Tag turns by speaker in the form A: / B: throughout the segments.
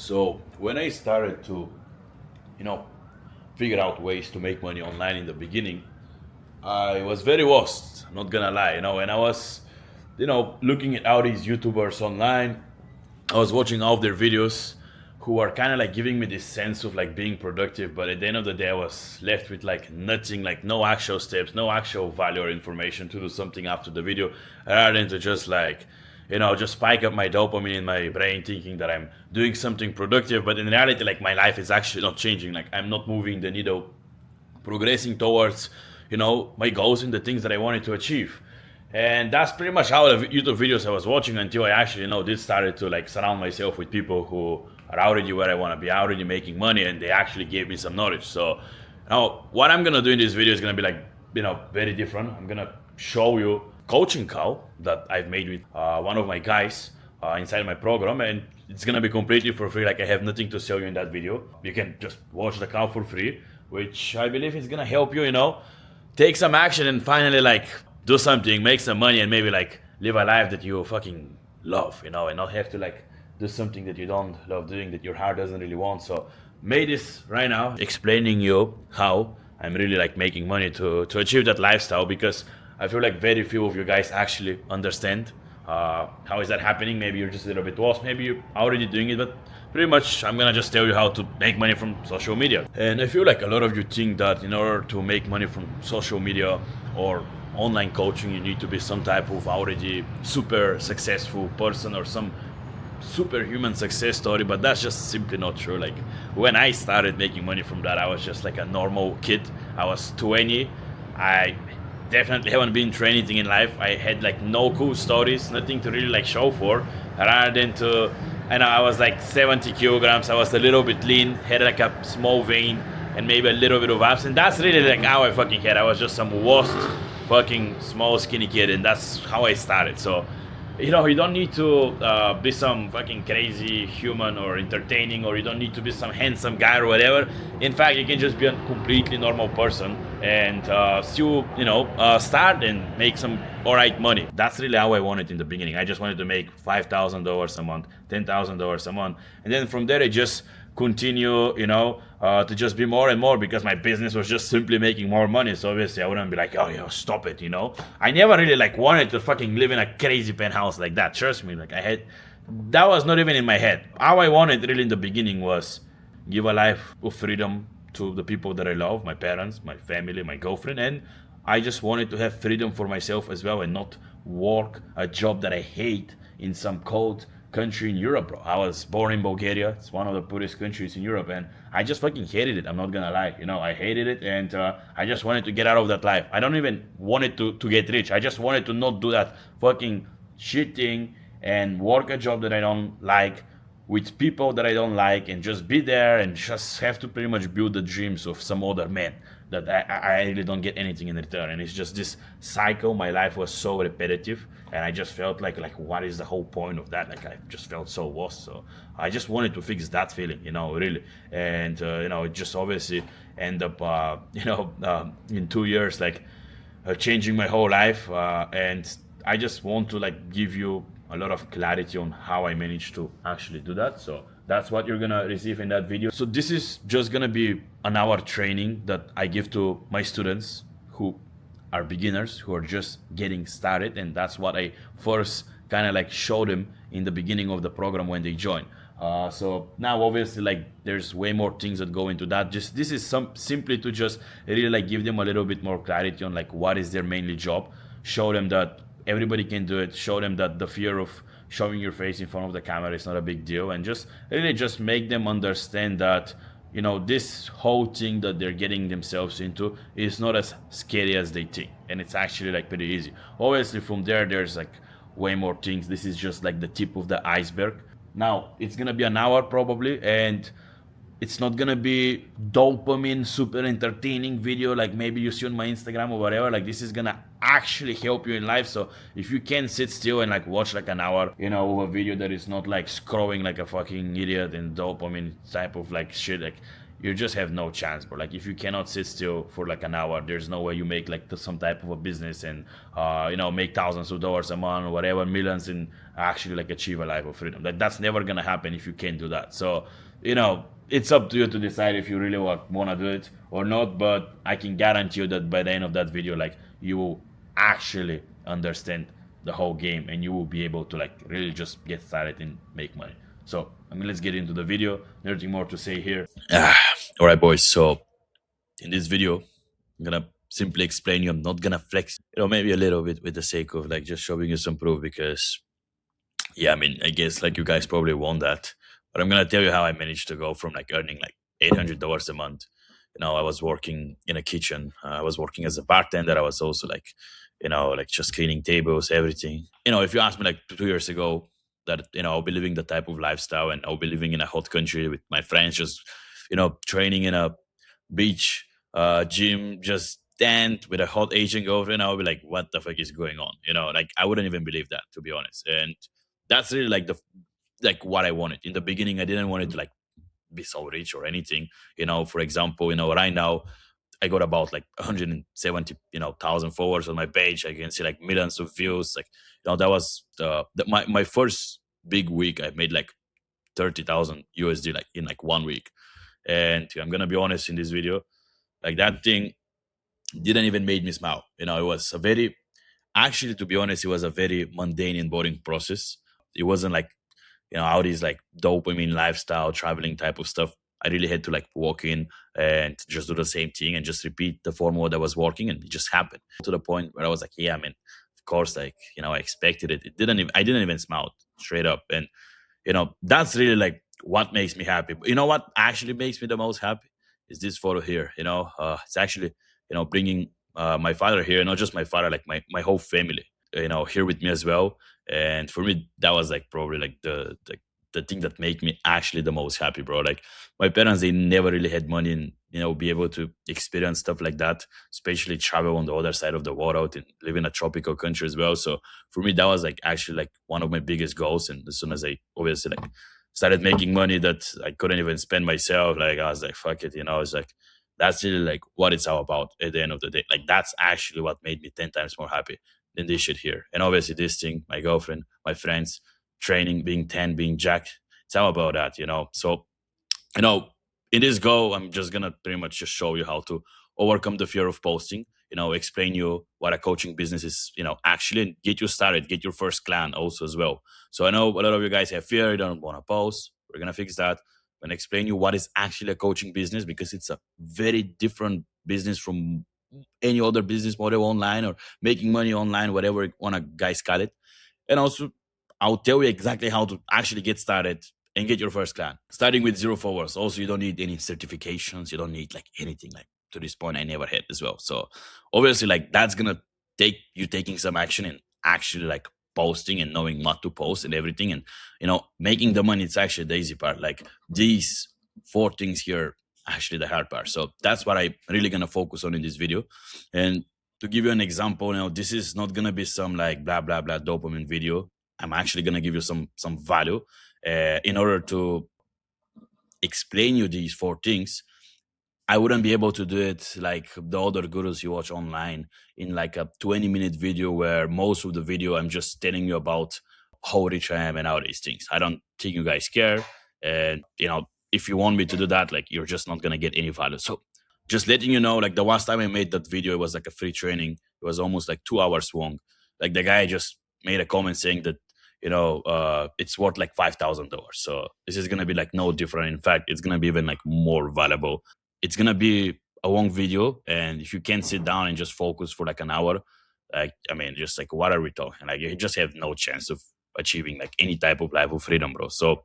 A: So when I started to, you know, figure out ways to make money online in the beginning, I was very lost. I'm not gonna lie, and I was, looking at all these YouTubers online. I was watching all of their videos who are kind of like giving me this sense of like being productive, but at the end of the day, I was left with like nothing, like no actual steps, no actual value or information to do something after the video, rather than to just like, just spike up my dopamine in my brain thinking that I'm doing something productive, but in reality, like my life is actually not changing. Like I'm not moving the needle, progressing towards, my goals and the things that I wanted to achieve. And that's pretty much how the YouTube videos I was watching until I actually, did started to like surround myself with people who are already where I want to be, already making money, and they actually gave me some knowledge. So now what I'm gonna do in this video is gonna be like, very different. I'm gonna show you coaching call that I've made with one of my guys inside my program, and it's gonna be completely for free. Like I have nothing to sell you in that video. You can just watch the call for free, which I believe is gonna help you, take some action and finally like do something, make some money, and maybe like live a life that you fucking love, and not have to like do something that you don't love doing, that your heart doesn't really want. So made this right now explaining you how I'm really like making money to achieve that lifestyle, because I feel like very few of you guys actually understand how is that happening. Maybe you're just a little bit lost, maybe you're already doing it, but pretty much I'm gonna just tell you how to make money from social media. And I feel like a lot of you think that in order to make money from social media or online coaching, you need to be some type of already super successful person or some superhuman success story, but that's just simply not true. Like when I started making money from that, I was just like a normal kid. I was 20. I definitely haven't been through anything in life. I had like no cool stories, nothing to really like show for, rather than to, I was like 70 kilograms. I was a little bit lean, had like a small vein and maybe a little bit of abs, and that's really like how I fucking had. I was just some lost fucking small skinny kid, and that's how I started. So you don't need to be some fucking crazy human or entertaining, or you don't need to be some handsome guy or whatever. In fact, you can just be a completely normal person and still start and make some alright money. That's really how I wanted in the beginning. I just wanted to make $5,000 a month, $10,000 a month, and then from there I just continue to just be more and more, because my business was just simply making more money. So obviously I wouldn't be like, oh stop it. I never really like wanted to fucking live in a crazy penthouse like that. Trust me, like that was not even in my head. How I wanted really in the beginning was give a life of freedom to the people that I love, my parents, my family, my girlfriend, and I just wanted to have freedom for myself as well, and not work a job that I hate in some cold country in Europe, bro. I was born in Bulgaria. It's one of the poorest countries in Europe, and I just fucking hated it. I'm not gonna lie. I hated it, and I just wanted to get out of that life. I don't even wanted to get rich. I just wanted to not do that fucking shit thing and work a job that I don't like with people that I don't like, and just be there and just have to pretty much build the dreams of some other man that I really don't get anything in return. And it's just this cycle. My life was so repetitive, and I just felt like what is the whole point of that? Like I just felt so lost. So I just wanted to fix that feeling, really. And it just obviously end up in 2 years like changing my whole life. And I just want to like give you a lot of clarity on how I managed to actually do that. So that's what you're gonna receive in that video. So this is just gonna be an hour training that I give to my students who are beginners, who are just getting started, and that's what I first kind of like show them in the beginning of the program when they join. So now obviously like there's way more things that go into that. Just this is simply to just really like give them a little bit more clarity on like what is their mainly job, show them that everybody can do it, show them that the fear of showing your face in front of the camera is not a big deal, and just really just make them understand that this whole thing that they're getting themselves into is not as scary as they think, and it's actually like pretty easy. Obviously from there's like way more things. This is just like the tip of the iceberg. Now it's gonna be an hour probably, and it's not gonna be dopamine super entertaining video like maybe you see on my Instagram or whatever. Like this is gonna actually help you in life. So if you can sit still and like watch like an hour of a video that is not like scrolling like a fucking idiot and dopamine type of like shit, like you just have no chance, bro. Like if you cannot sit still for like an hour, there's no way you make like some type of a business and make thousands of dollars a month or whatever, millions, and actually like achieve a life of freedom. Like that's never gonna happen if you can't do that. So it's up to you to decide if you really wanna do it or not. But I can guarantee you that by the end of that video, like you will actually understand the whole game and you will be able to like really just get started and make money. So let's get into the video. Nothing more to say here. All right, boys. So in this video, I'm gonna simply explain you. I'm not gonna flex, maybe a little bit with the sake of like just showing you some proof because, yeah, I mean, I guess like you guys probably want that, but I'm gonna tell you how I managed to go from like earning like $800 a month. I was working in a kitchen. I was working as a bartender. I was also like, like just cleaning tables, everything. If you asked me like 2 years ago that I'll be living the type of lifestyle and I'll be living in a hot country with my friends, just training in a beach gym, just stand with a hot Asian girlfriend, I'll be like, what the fuck is going on? Like I wouldn't even believe that, to be honest. And that's really like the like what I wanted. In the beginning, I didn't want it to like be so rich or anything. For example, right now I got about like 170 thousand followers on my page. I can see like millions of views. Like that was my first big week. I made like 30,000 USD like in like 1 week. And I'm gonna be honest in this video, like that thing didn't even make me smile. It was a very, actually, to be honest, it was a very mundane and boring process. It wasn't like all these like dopamine lifestyle traveling type of stuff. I really had to like walk in and just do the same thing and just repeat the formula that was working, and it just happened to the point where I was like, yeah, I mean, of course, like I expected it. I didn't even smile straight up. And that's really like what makes me happy. But you know what actually makes me the most happy is this photo here. It's actually bringing my father here, not just my father, like my whole family, here with me as well. And for me, that was like probably like the thing that made me actually the most happy, bro. Like my parents, they never really had money and be able to experience stuff like that, especially travel on the other side of the world and live in a tropical country as well. So for me, that was like actually like one of my biggest goals. And as soon as I obviously like started making money that I couldn't even spend myself, like I was like, fuck it, it's like that's really like what it's all about at the end of the day. Like that's actually what made me 10 times more happy than this shit here. And obviously this thing, my girlfriend, my friends, training, being 10, being jacked, it's all about that. So you know, in this go, I'm just gonna pretty much just show you how to overcome the fear of posting. Explain you what a coaching business is. Actually, and get you started, get your first client also as well. So I know a lot of you guys have fear, you don't want to post. We're gonna fix that. I'm gonna explain you what is actually a coaching business because it's a very different business from any other business model online or making money online, whatever you wanna guys call it. And also, I'll tell you exactly how to actually get started and get your first client. Starting with 0 followers. Also, you don't need any certifications. You don't need like anything. Like to this point, I never had as well. So obviously, like that's gonna take you taking some action and actually like posting and knowing what to post and everything. And making the money. It's actually the easy part. Like these 4 things here, actually the hard part. So that's what I really gonna focus on in this video. And to give you an example, this is not gonna be some like blah blah blah dopamine video. I'm actually gonna give you some value in order to explain you these 4 things. I wouldn't be able to do it like the other gurus you watch online in like a 20-minute video where most of the video I'm just telling you about how rich I am and all these things. I don't think you guys care. And if you want me to do that, like you're just not gonna get any value. So just letting you know, like the last time I made that video, it was like a free training. It was almost like 2 hours long. Like the guy just made a comment saying that it's worth like $5,000. So this is gonna be like no different. In fact, it's gonna be even like more valuable. It's gonna be a long video, and if you can't sit down and just focus for like an hour, like I mean, just like what are we talking? Like you just have no chance of achieving like any type of life of freedom, bro. So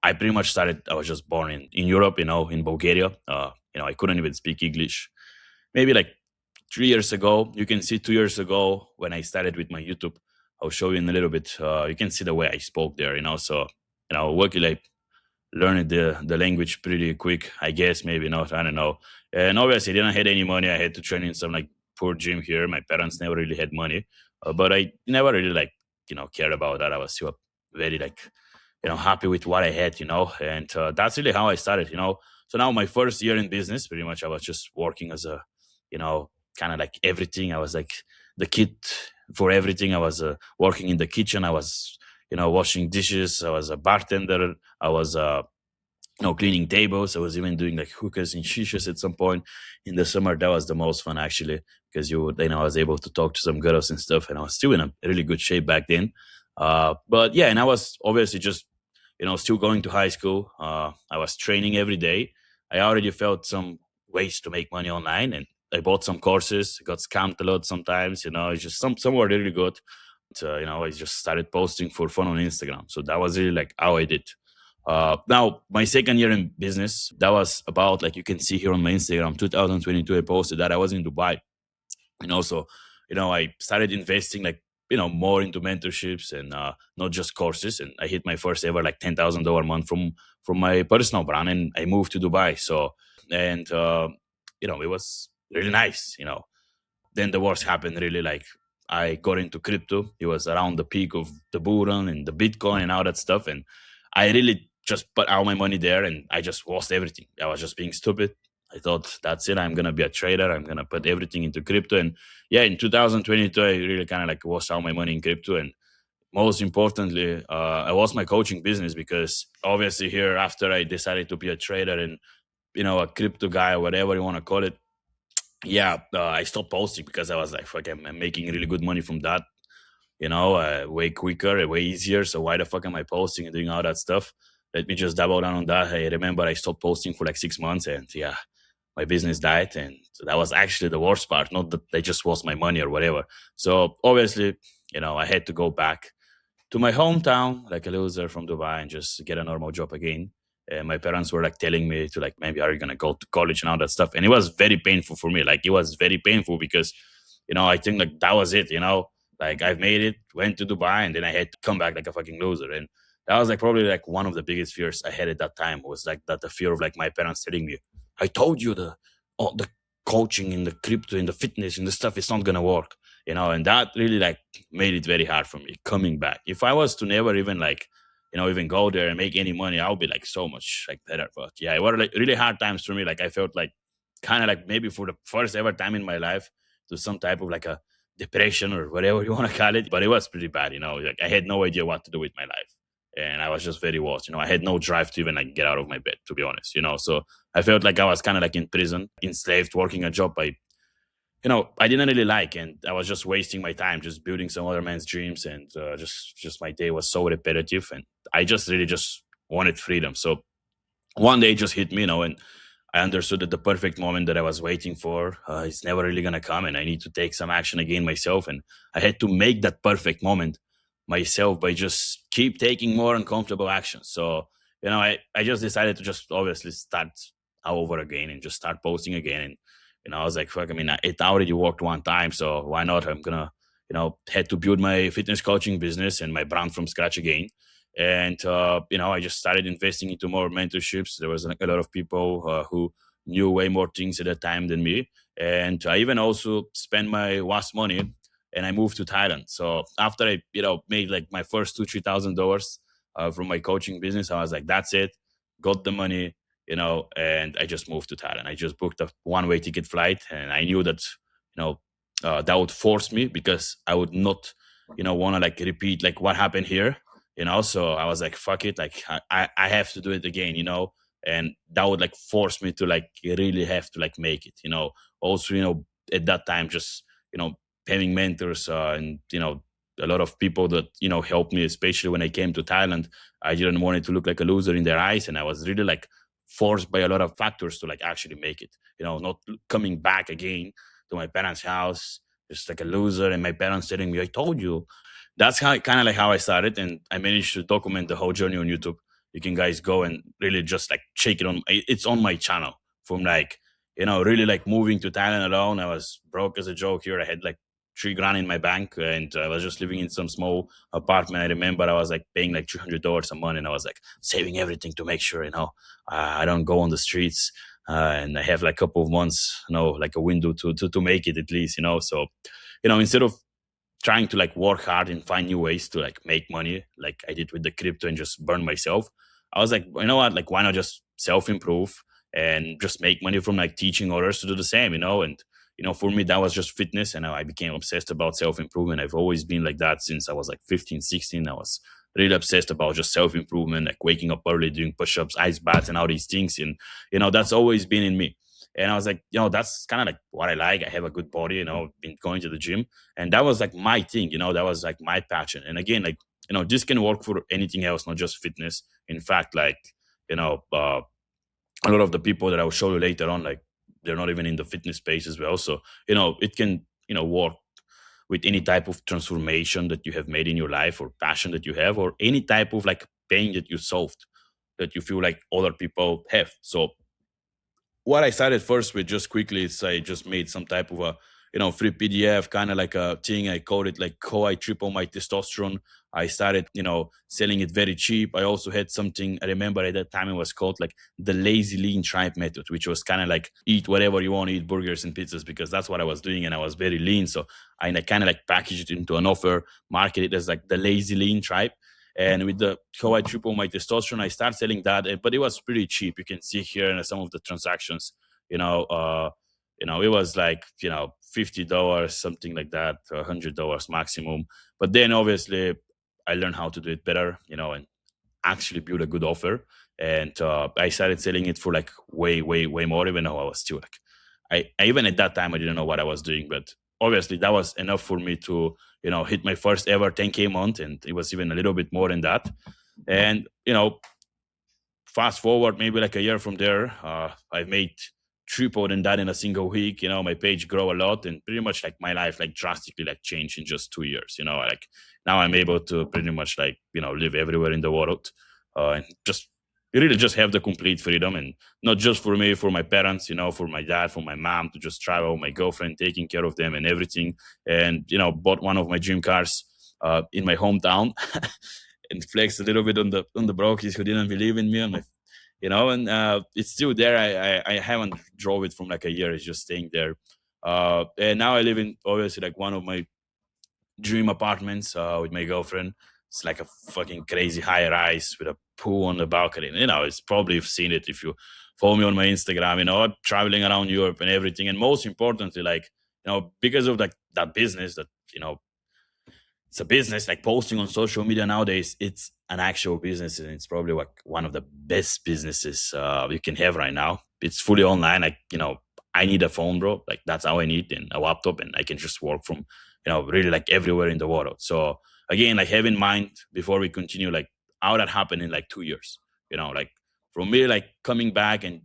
A: I pretty much started. I was just born in Europe, in Bulgaria. I couldn't even speak English. Maybe like 3 years ago, you can see 2 years ago when I started with my YouTube. I'll show you in a little bit. You can see the way I spoke there, So luckily learned the language pretty quick, I guess, maybe not, I don't know. And obviously I didn't have any money. I had to train in some like poor gym here. My parents never really had money, but I never really like cared about that. I was still very like happy with what I had, and that's really how I started. So now my first year in business, pretty much I was just working as a, kind of like everything. I was like the kid for everything. I was working in the kitchen. I was, washing dishes. I was a bartender. I was cleaning tables. I was even doing like hookahs and shishas at some point in the summer. That was the most fun actually, because I was able to talk to some girls and stuff, and I was still in a really good shape back then. But yeah, and I was obviously just, still going to high school. I was training every day. I already felt some ways to make money online, and I bought some courses. Got scammed a lot sometimes. It's just some were really good. I just started posting for fun on Instagram. So that was really like how I did. Now, my second year in business, that was about, like you can see here on my Instagram, 2022. I posted that I was in Dubai. And also, I started investing like, more into mentorships and not just courses. And I hit my first ever like $10,000 month from my personal brand, and I moved to Dubai. So, and, it was really nice. Then the worst happened really, like I got into crypto. It was around the peak of the bull run and the Bitcoin and all that stuff. And I really just put all my money there, and I just lost everything. I was just being stupid. I thought that's it. I'm gonna be a trader. I'm gonna put everything into crypto. And yeah, in 2022, I really kind of like lost all my money in crypto. And most importantly, I lost my coaching business, because obviously here, after I decided to be a trader and, a crypto guy, whatever you want to call it, yeah, I stopped posting because I was like, fuck, I'm making really good money from that, way quicker, way easier. So why the fuck am I posting and doing all that stuff? Let me just double down on that. I remember I stopped posting for like 6 months, and yeah, my business died. And that was actually the worst part, not that they just lost my money or whatever. So obviously, I had to go back to my hometown like a loser from Dubai and just get a normal job again. And my parents were like telling me to, like, maybe are you gonna go to college and all that stuff. And it was very painful for me. Like, it was very painful because, I think like that was it, like I've made it, went to Dubai, and then I had to come back like a fucking loser. And that was like probably like one of the biggest fears I had at that time, was like that, the fear of like my parents telling me, I told you the coaching and the crypto and the fitness and the stuff, it's not gonna work. And that really like made it very hard for me coming back. If I was to never even like, even go there and make any money, I would be like so much like better. But yeah, it were like really hard times for me. Like I felt like kind of like maybe for the first ever time in my life to some type of like a depression or whatever you want to call it. But it was pretty bad. Like I had no idea what to do with my life. And I was just very lost. I had no drive to even like get out of my bed, to be honest. So I felt like I was kind of like in prison, enslaved, working a job I didn't really like, and I was just wasting my time, just building some other man's dreams, and just my day was so repetitive, and I just really just wanted freedom. So one day it just hit me, and I understood that the perfect moment that I was waiting for is never really gonna come, and I need to take some action again myself, and I had to make that perfect moment myself by just keep taking more uncomfortable actions. So I just decided to just obviously start all over again and just start posting again. And I was like, fuck, I mean, it already worked one time, so why not? I'm gonna, had to build my fitness coaching business and my brand from scratch again. And I just started investing into more mentorships. There was like a lot of people who knew way more things at that time than me, and I even also spent my last money, and I moved to Thailand. So after I, made like my first $2,000-3,000 from my coaching business, I was like, that's it, got the money, and I just moved to Thailand. I just booked a one-way ticket flight, and I knew that, that would force me, because I would not, want to like repeat like what happened here, So I was like, fuck it, like I have to do it again, and that would like force me to like really have to like make it, Also, at that time, just having mentors and a lot of people that helped me, especially when I came to Thailand. I didn't want it to look like a loser in their eyes, and I was really like forced by a lot of factors to like actually make it. Not coming back again to my parents' house just like a loser, and my parents telling me, "I told you." That's how kind of like how I started, and I managed to document the whole journey on YouTube. You can guys go and really just like check it on. It's on my channel from like really like moving to Thailand alone. I was broke as a joke here. I had like 3 grand in my bank, and I was just living in some small apartment. I remember I was like paying like $300 a month, and I was like saving everything to make sure I don't go on the streets. And I have like a couple of months, like a window to make it at least, So, instead of trying to like work hard and find new ways to like make money, like I did with the crypto and just burn myself, I was like, you know what? Like, why not just self improve? and just make money from like teaching others to do the same, and for me that was just fitness, and I became obsessed about self-improvement. I've always been like that since I was like 15, 16. I was really obsessed about just self-improvement, like waking up early, doing push-ups, ice baths, and all these things, and that's always been in me. And I was like, that's kind of like what I like. I have a good body, been going to the gym, and that was like my thing, that was like my passion. And again, like, this can work for anything else, not just fitness. In fact, like, you know uh, a lot of the people that I will show you later on, like, they're not even in the fitness space as well. So it can work with any type of transformation that you have made in your life, or passion that you have, or any type of like pain that you solved, that you feel like other people have. So what I started first with, just quickly, is I just made some type of a free PDF, kind of like a thing. I called it like how I triple my testosterone. I started selling it very cheap. I also had something, I remember at that time, it was called like the lazy lean tribe method, which was kind of like eat whatever you want to eat, burgers and pizzas, because that's what I was doing, and I was very lean. So I kind of like packaged it into an offer, market it as like the lazy lean tribe. And with the how I triple my testosterone, I started selling that, but it was pretty cheap. You can see here in some of the transactions, you know, uh, it was like $50, something like that, $100 maximum. But then obviously, I learned how to do it better, and actually build a good offer. And I started selling it for like way, way, way more, even though I was still like, I even at that time I didn't know what I was doing, but obviously that was enough for me to hit my first ever 10K month, and it was even a little bit more than that. And fast forward maybe like a year from there, I've made triple than that in a single week. My page grow a lot, and pretty much like my life like drastically like changed in just 2 years. Like now I'm able to pretty much like live everywhere in the world, and just really just have the complete freedom. And not just for me, for my parents, for my dad, for my mom, to just travel, my girlfriend, taking care of them and everything. And bought one of my dream cars in my hometown. And flex a little bit on the brokies who didn't believe in me, on my and it's still there. I haven't drove it from like a year. It's just staying there. And now I live in, obviously, like one of my dream apartments with my girlfriend. It's like a fucking crazy high rise with a pool on the balcony. It's probably, you've seen it if you follow me on my Instagram. I'm traveling around Europe and everything. And most importantly, like because of like that business, that it's a business, like posting on social media nowadays, it's an actual business, and it's probably like one of the best businesses you can have right now. It's fully online. Like I need a phone, bro. Like that's how I need, and a laptop, and I can just work from really like everywhere in the world. So again, like have in mind before we continue, like how that happened in like 2 years. Like from me like coming back and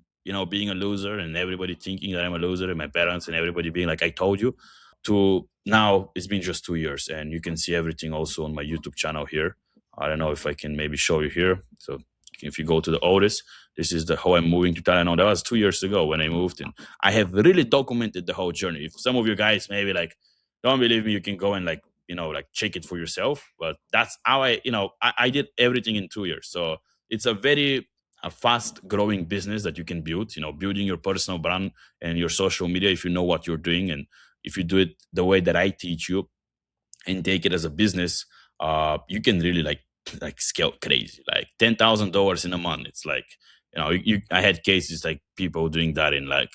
A: being a loser, and everybody thinking that I'm a loser, and my parents and everybody being like, I told you, to now it's been just 2 years. And you can see everything also on my YouTube channel here. I don't know if I can maybe show you here. So if you go to the oldest, this is the how I'm moving to Thailand. Now, that was 2 years ago when I moved, and I have really documented the whole journey. If some of you guys maybe like don't believe me, you can go and like like check it for yourself. But that's how I did everything in 2 years. So it's a fast growing business that you can build. Building your personal brand and your social media, if you know what you're doing, and if you do it the way that I teach you, and take it as a business, you can really like scale crazy, like $10,000 in a month. It's like I had cases like people doing that in like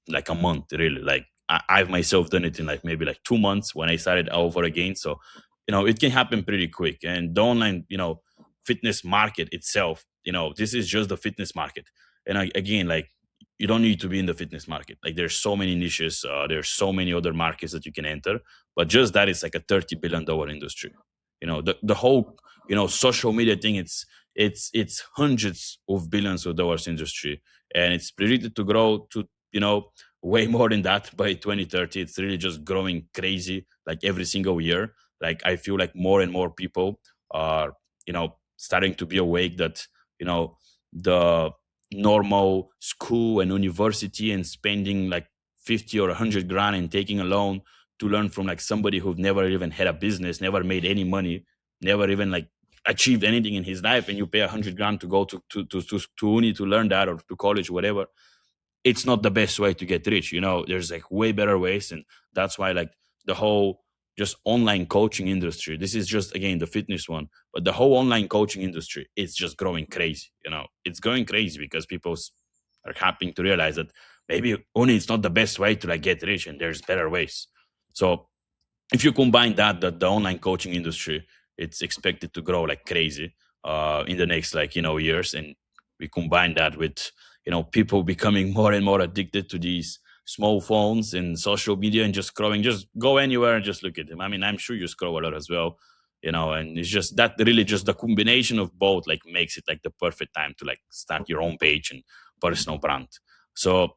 A: like a month, really. Like I've myself done it in like maybe like 2 months when I started over again. So it can happen pretty quick. And the online fitness market itself, this is just the fitness market. And again, like you don't need to be in the fitness market. Like there's so many niches, there's so many other markets that you can enter, but just that is like a $30 billion industry. The whole social media thing, it's hundreds of billions of dollars industry, and it's predicted to grow to way more than that by 2030. It's really just growing crazy, like every single year. Like I feel like more and more people are starting to be awake that the normal school and university and spending like 50 or 100 grand and taking a loan to learn from like somebody who've never even had a business, never made any money, never even like achieved anything in his life, and you pay 100 grand to go to uni to learn that, or to college, whatever. It's not the best way to get rich. There's like way better ways. And that's why like the whole just online coaching industry. This is just again the fitness one, but the whole online coaching industry is just growing crazy. It's going crazy because people are happening to realize that maybe only it's not the best way to like get rich, and there's better ways. So if you combine that, the online coaching industry, it's expected to grow like crazy in the next like years, and we combine that with people becoming more and more addicted to these small phones and social media and just scrolling. Just go anywhere and just look at them. I mean, I'm sure you scroll a lot as well, and it's just that really just the combination of both like makes it like the perfect time to like start your own page and personal brand. So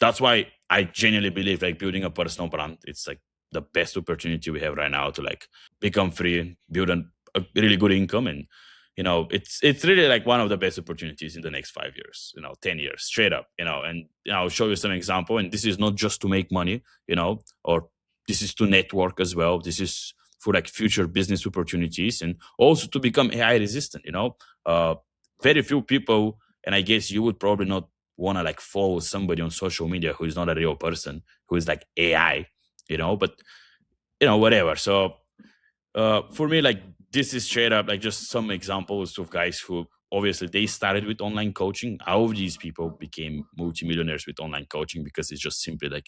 A: that's why I genuinely believe like building a personal brand, it's like the best opportunity we have right now to like become free, build a really good income, and it's really like one of the best opportunities in the next 5 years, 10 years, straight up, and I'll show you some example. And this is not just to make money, or this is to network as well. This is for like future business opportunities and also to become AI resistant. Very few people, and I guess you would probably not want to like follow somebody on social media who is not a real person, who is like AI, but whatever. So for me, like this is straight up like just some examples of guys who obviously they started with online coaching. All of these people became multimillionaires with online coaching because it's just simply like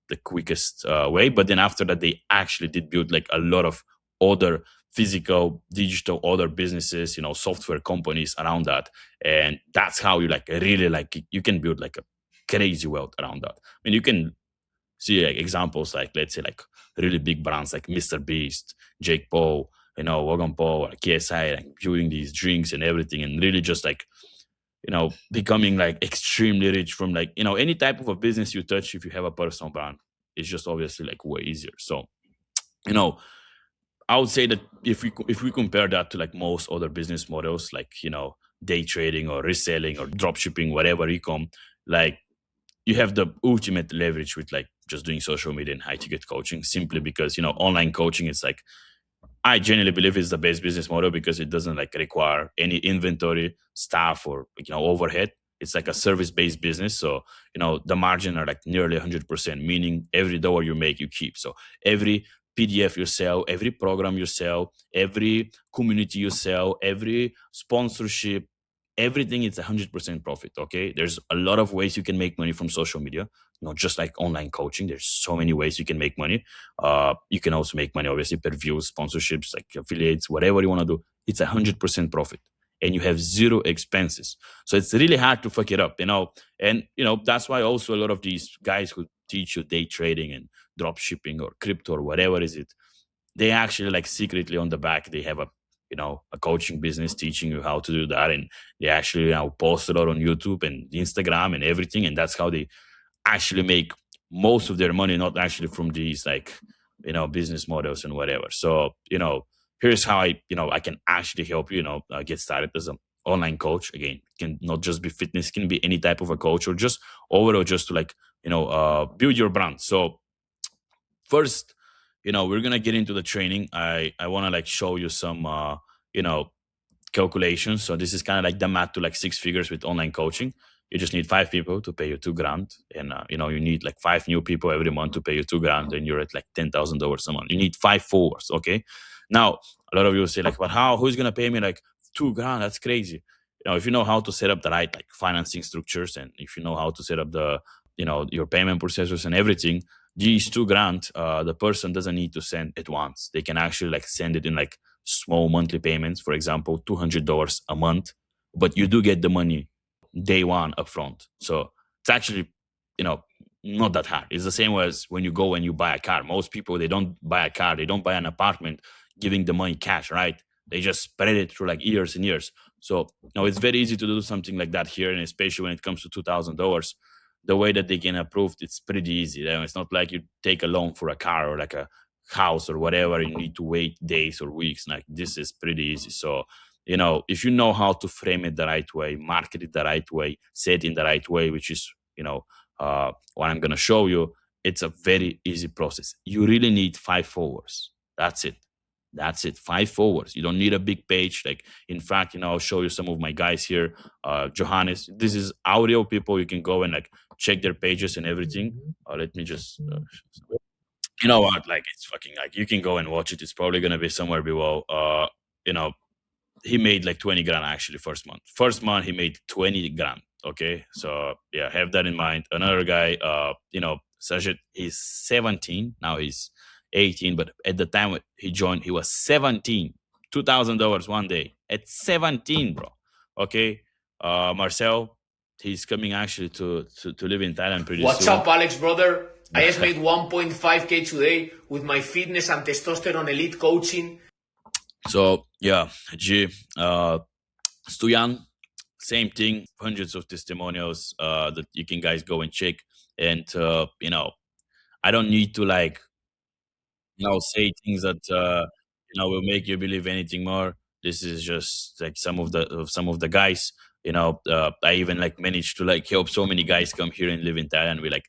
A: the quickest way. But then after that, they actually did build like a lot of other physical, digital, other businesses, software companies around that, and that's how you like really like you can build like a crazy wealth around that. I mean, you can see like examples like let's say like really big brands like Mr. Beast, Jake Paul, Logan Paul, like KSI, like building these drinks and everything, and really just like becoming like extremely rich from like any type of a business you touch. If you have a personal brand, it's just obviously like way easier. So you know I would say that if we compare that to like most other business models, like day trading or reselling or drop shipping, whatever ecom, like you have the ultimate leverage with like just doing social media and high ticket coaching, simply because online coaching is like, I genuinely believe it's the best business model because it doesn't like require any inventory, staff, or overhead. It's like a service based business, so the margin are like nearly 100%, meaning every dollar you make you keep. So every PDF you sell, every program you sell, every community you sell, every sponsorship, everything is 100% profit. Okay, there's a lot of ways you can make money from social media, not just like online coaching. There's so many ways you can make money. You can also make money, obviously, per views, sponsorships, like affiliates, whatever you want to do. It's 100% profit, and you have zero expenses. So it's really hard to fuck it up, And that's why also a lot of these guys who teach you day trading and drop shipping or crypto or whatever is it, they actually like secretly on the back they have a coaching business teaching you how to do that, and they actually post a lot on YouTube and Instagram and everything, and that's how they actually make most of their money, not actually from these like business models and whatever. So here's how I can actually help you get started as an online coach. Again, it can not just be fitness, it can be any type of a coach, or just overall just to like build your brand. So first, we're gonna get into the training. I want to like show you some you know calculations. So this is kind of like the math to like six figures with online coaching. You just need five people to pay you 2 grand, and you need like five new people every month to pay you 2 grand, and you're at like $10,000 a month. You need five followers. Okay, now a lot of you say like, but how? Who's gonna pay me like 2 grand? That's crazy. If you know how to set up the right like financing structures, and if you know how to set up the your payment processors and everything, these 2 grand, the person doesn't need to send at once. They can actually like send it in like small monthly payments, for example, $200 a month, but you do get the money day one upfront. So it's actually, you know, not that hard. It's the same as when you go and you buy a car. Most people, they don't buy a car, they don't buy an apartment giving the money cash, right? They just spread it through like years and years. So it's very easy to do something like that here, and especially when it comes to $2,000, the way that they can approve it's pretty easy. It's not like you take a loan for a car or like a house or whatever. You need to wait days or weeks. Like this is pretty easy. So if you know how to frame it the right way, market it the right way, say it in the right way, which is what I'm going to show you, it's a very easy process. You really need five followers. That's it. That's it. Five followers. You don't need a big page. Like, in fact, I'll show you some of my guys here. Johannes, this is audio people. You can go and like check their pages and everything. Let me just You know what? Like it's fucking like you can go and watch it. It's probably gonna be somewhere below. You know, he made like 20 grand actually first month. First month he made 20 grand. Okay, so yeah, have that in mind. Another guy, Sajid, he's 17 now. He's 18, but at the time he joined, he was 17. $2,000 one day at 17, bro. Okay, Marcel, he's coming actually to live in Thailand pretty
B: What's
A: soon.
B: up, Alex, brother? I just made 1.5K today with my fitness and testosterone elite coaching.
A: So yeah, G, Stoyan, same thing. Hundreds of testimonials that you can guys go and check. And I don't need to like say things that will make you believe anything more. This is just like some of the guys. I even like managed to like help so many guys come here and live in Thailand. We like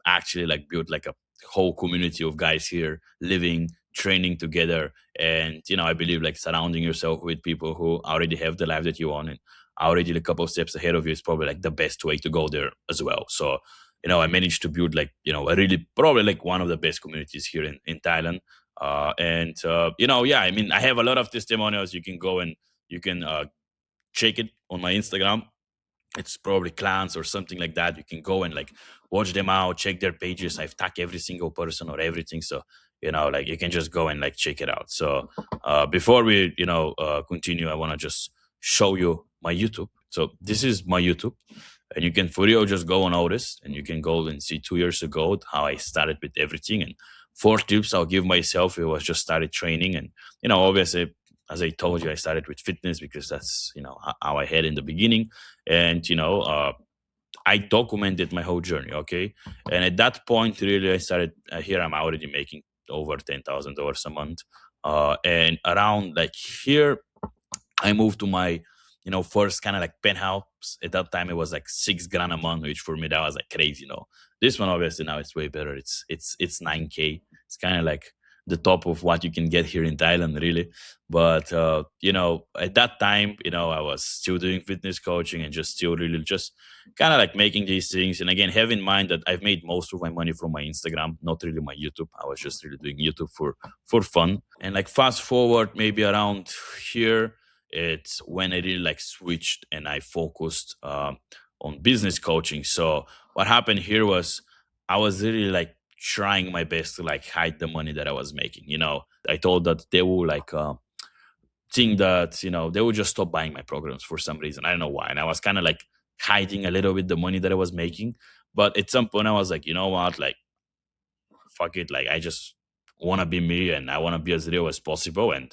A: actually like built like a whole community of guys here living, training together. And I believe like surrounding yourself with people who already have the life that you want and already a couple of steps ahead of you is probably like the best way to go there as well. So I managed to build like a really probably like one of the best communities here in Thailand. And yeah, I mean, I have a lot of testimonials. You can go and you can check it on my Instagram. It's probably clans or something like that. You can go and like watch them out, check their pages. I've tagged every single person or everything. So like you can just go and like check it out. So before we continue, I want to just show you my YouTube. So this is my YouTube, and you can for real just go on Otis, and you can go and see 2 years ago how I started with everything, and 4 tips I'll give myself. It was just started training, and obviously, as I told you, I started with fitness because that's how I had in the beginning, and I documented my whole journey. Okay, and at that point, really, I started. Here, I'm already making over $10,000 a month, and around like here, I moved to my, first kind of like penthouse. At that time, it was like 6 grand a month, which for me that was like crazy. This one obviously now it's way better. It's 9K. It's kind of like the top of what you can get here in Thailand, really. But at that time, I was still doing fitness coaching and just still really just kind of like making these things. And again, have in mind that I've made most of my money from my Instagram, not really my YouTube. I was just really doing YouTube for fun. And like fast forward, maybe around here, it's when I really like switched and I focused on business coaching. So what happened here was I was really like trying my best to like hide the money that I was making. I told that they will like think that they would just stop buying my programs for some reason. I don't know why, and I was kind of like hiding a little bit the money that I was making. But at some point, I was like, you know what, like fuck it, like I just want to be me and I want to be as real as possible. And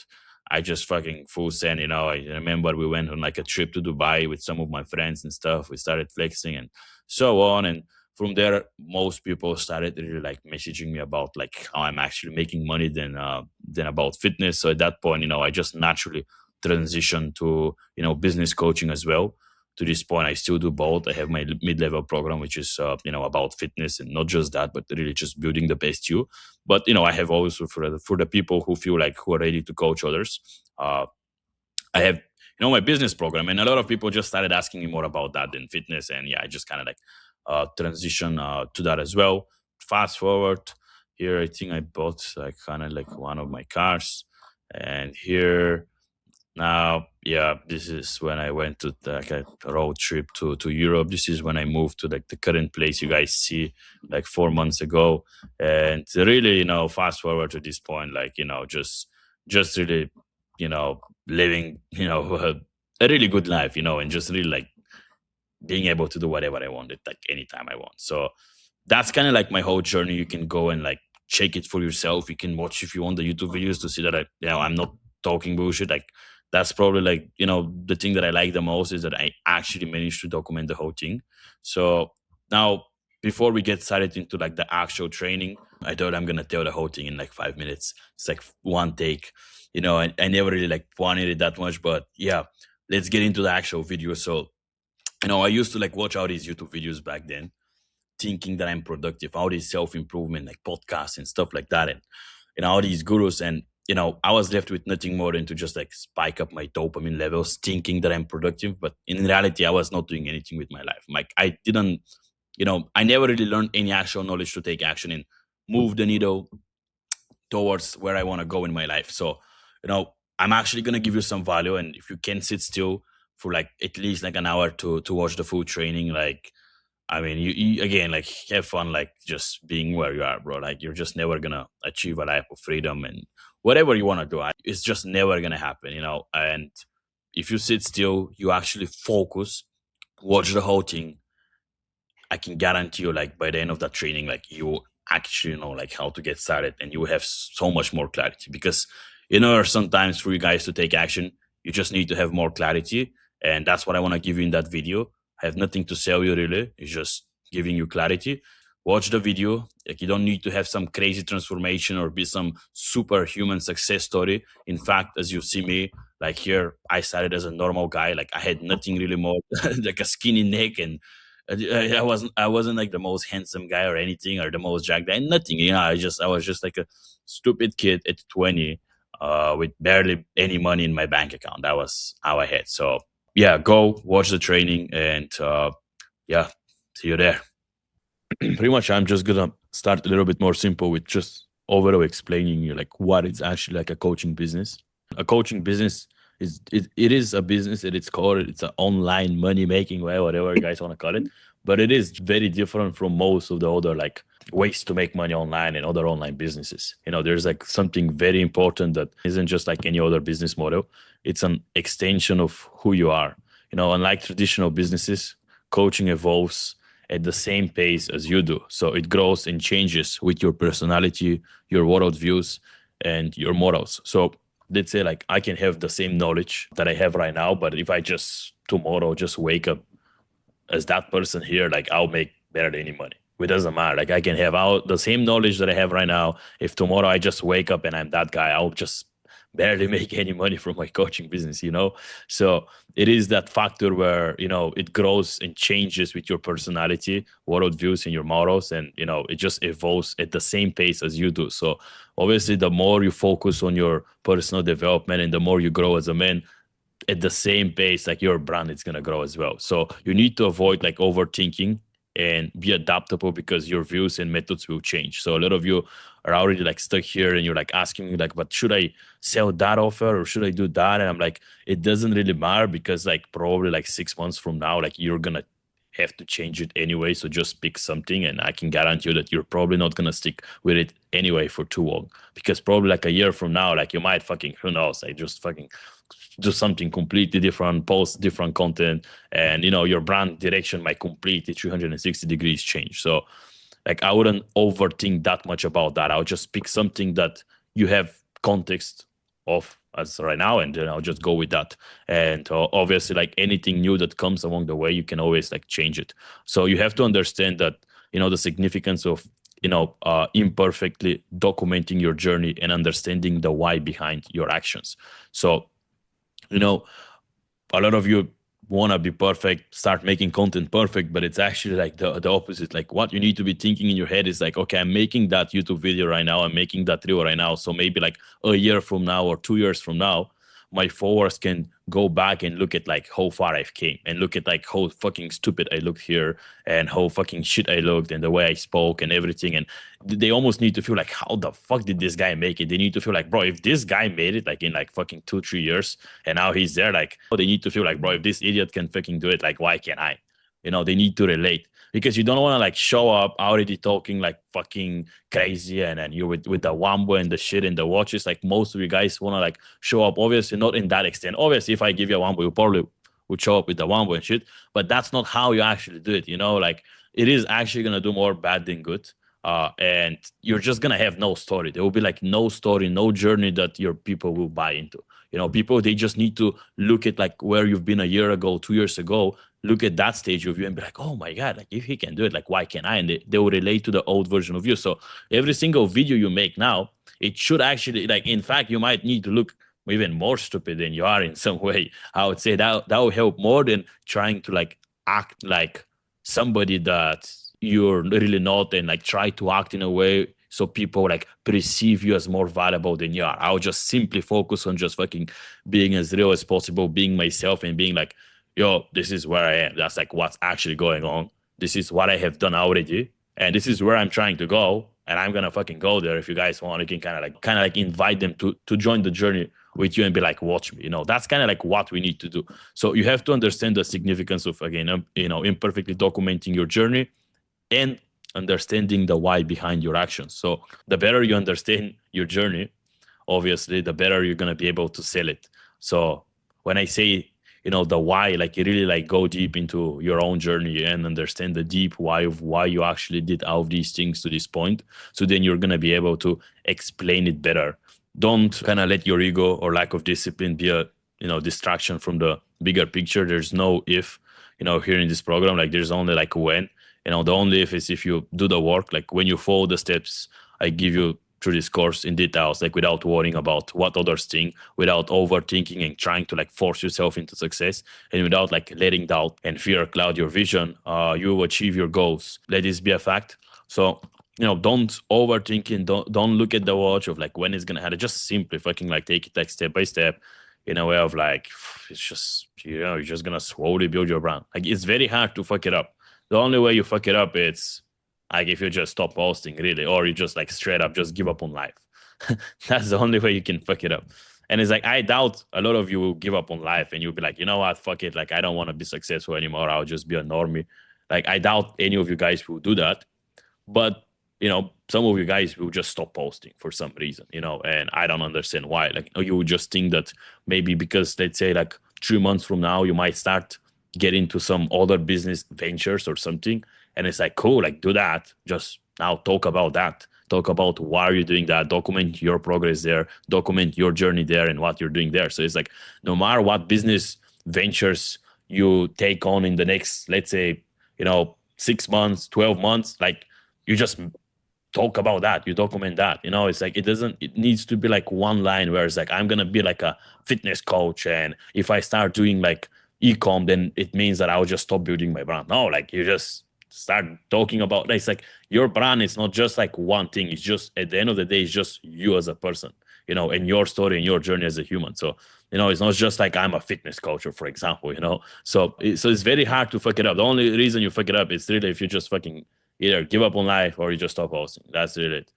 A: I just fucking full send. I remember we went on like a trip to Dubai with some of my friends and stuff. We started flexing and so on. And from there, most people started really like messaging me about like how I'm actually making money than about fitness. So at that point, I just naturally transitioned to business coaching as well. To this point, I still do both. I have my mid-level program, which is about fitness and not just that, but really just building the best you. But I have also for the people who feel like who are ready to coach others. I have my business program, and a lot of people just started asking me more about that than fitness. And yeah, I just kind of like transition to that as well. Fast forward here, I think I bought like kind of like one of my cars, and here now, yeah, this is when I went to like a road trip to Europe. This is when I moved to like the current place you guys see like 4 months ago. And really, fast forward to this point, like, just really, living, a really good life, and just really like being able to do whatever I wanted, like anytime I want. So that's kind of like my whole journey. You can go and like check it for yourself. You can watch if you want the YouTube videos to see that I'm not talking bullshit. Like that's probably like the thing that I like the most is that I actually managed to document the whole thing. So now before we get started into like the actual training, I thought I'm gonna tell the whole thing in like 5 minutes. It's like one take. I never really like wanted it that much, but yeah, let's get into the actual video. So I used to like watch all these YouTube videos back then, thinking that I'm productive, all these self improvement, like podcasts and stuff like that, and all these gurus. And I was left with nothing more than to just like spike up my dopamine levels, thinking that I'm productive. But in reality, I was not doing anything with my life. Like I didn't, I never really learned any actual knowledge to take action and move the needle towards where I want to go in my life. So, I'm actually gonna give you some value, and if you can sit still for like at least like an hour to watch the full training, like I mean, you again like have fun, like just being where you are, bro. Like you're just never gonna achieve a life of freedom and whatever you want to do. It's just never gonna happen. And if you sit still, you actually focus, watch the whole thing, I can guarantee you, like by the end of that training, like you actually know like how to get started, and you will have so much more clarity. Because sometimes for you guys to take action, you just need to have more clarity, and that's what I want to give you in that video. I have nothing to sell you really; it's just giving you clarity. Watch the video. Like you don't need to have some crazy transformation or be some superhuman success story. In fact, as you see me, like here, I started as a normal guy. Like I had nothing really more, like a skinny neck, and I wasn't like the most handsome guy or anything, or the most jacked guy. Nothing. I was just like a stupid kid at 20, with barely any money in my bank account. That was how I had. So yeah, go watch the training, and yeah, see you there. Pretty much, I'm just gonna start a little bit more simple with just overall explaining you like what is actually like a coaching business. A coaching business it is a business at its core. It's an online money making way, whatever you guys want to call it. But it is very different from most of the other like ways to make money online and other online businesses. There's like something very important that isn't just like any other business model. It's an extension of who you are. Unlike traditional businesses, coaching evolves at the same pace as you do. So it grows and changes with your personality, your worldviews, and your morals. So let's say like I can have the same knowledge that I have right now, but if I just tomorrow just wake up as that person here, like I'll make better than any money. It doesn't matter. Like I can have the same knowledge that I have right now. If tomorrow I just wake up and I'm that guy, I'll just barely make any money from my coaching business. So it is that factor where, it grows and changes with your personality, worldviews, and your morals. And, it just evolves at the same pace as you do. So obviously, the more you focus on your personal development and the more you grow as a man, at the same pace, like your brand is going to grow as well. So you need to avoid like overthinking and be adaptable, because your views and methods will change. So a lot of you are already like stuck here, and you're like asking me like, but should I sell that offer or should I do that? And I'm like, it doesn't really matter, because like probably like 6 months from now, like you're going to have to change it anyway. So just pick something, and I can guarantee you that you're probably not going to stick with it anyway for too long, because probably like a year from now, like you might fucking, who knows, like just fucking do something completely different, post different content, and your brand direction might completely 360 degrees change. So like I wouldn't overthink that much about that. I'll just pick something that you have context of as right now, and then I'll just go with that. And obviously, like anything new that comes along the way, you can always like change it. So you have to understand that the significance of imperfectly documenting your journey and understanding the why behind your actions. So you know a lot of you want to be perfect, start making content perfect, but it's actually like the opposite. Like what you need to be thinking in your head is like, okay, I'm making that YouTube video right now, I'm making that reel right now, so maybe like a year from now or 2 years from now, my followers can go back and look at like how far I've came, and look at like how fucking stupid I looked here, and how fucking shit I looked, and the way I spoke and everything. And they almost need to feel like, how the fuck did this guy make it? They need to feel like, bro, if this guy made it like in like fucking 2 3 years, and now he's there, like they need to feel like, bro, if this idiot can fucking do it, like why can't I? They need to relate, because you don't want to like show up already talking like fucking crazy, and then you're with the wambo and the shit and the watches. Like most of you guys want to like show up, obviously not in that extent. Obviously, if I give you a wambo, you probably would show up with the wambo and shit, but that's not how you actually do it. Like it is actually gonna do more bad than good. And you're just gonna have no story. There will be like no story, no journey that your people will buy into. People, they just need to look at like where you've been a year ago, 2 years ago, look at that stage of you and be like, oh my God, like if he can do it, like why can't I? And they will relate to the old version of you. So every single video you make now, it should actually, like, in fact, you might need to look even more stupid than you are in some way. I would say that will help more than trying to like act like somebody that you're really not, and like try to act in a way so people like perceive you as more valuable than you are. I'll just simply focus on just fucking being as real as possible, being myself, and being like, yo, this is where I am. That's like what's actually going on. This is what I have done already, and this is where I'm trying to go. and I'm gonna fucking go there. If you guys want, you can kind of like invite them to join the journey with you and be like, watch me. That's kind of like what we need to do. So you have to understand the significance of, again, imperfectly documenting your journey and understanding the why behind your actions. So the better you understand your journey, obviously, the better you're gonna be able to sell it. So when I say, the why, like you really like go deep into your own journey and understand the deep why of why you actually did all of these things to this point. So then you're gonna be able to explain it better. Don't kind of let your ego or lack of discipline be a distraction from the bigger picture. There's no if, here in this program, like there's only like when. The only if is if you do the work, like when you follow the steps I give you through this course in details, like without worrying about what others think, without overthinking and trying to like force yourself into success, and without like letting doubt and fear cloud your vision, you will achieve your goals. Let this be a fact. So, don't overthink and don't look at the watch of like when it's gonna happen. Just simply fucking like take it like step by step in a way of like, it's just, you're just gonna slowly build your brand. Like it's very hard to fuck it up. The only way you fuck it up, it's like if you just stop posting, really, or you just like straight up just give up on life. That's the only way you can fuck it up. And it's like, I doubt a lot of you will give up on life and you'll be like, you know what, fuck it. Like, I don't want to be successful anymore. I'll just be a normie. Like, I doubt any of you guys will do that. But, some of you guys will just stop posting for some reason, and I don't understand why. Like, you would just think that maybe because, let's say, like 3 months from now, you might start get into some other business ventures or something. And it's like, cool, like do that. Just now talk about that. Talk about why are you doing that. Document your progress there. Document your journey there and what you're doing there. So it's like, no matter what business ventures you take on in the next, let's say, 6 months, 12 months, like you just talk about that, you document that. It's like it needs to be like one line where it's like, I'm gonna be like a fitness coach, and if I start doing like ecom, then it means that I'll just stop building my brand. No, like you just start talking about, it's like your brand is not just like one thing. It's just, at the end of the day, it's just you as a person, and your story and your journey as a human. So it's not just like I'm a fitness coach, for example. So it's very hard to fuck it up. The only reason you fuck it up is really if you just fucking either give up on life or you just stop posting. That's really it.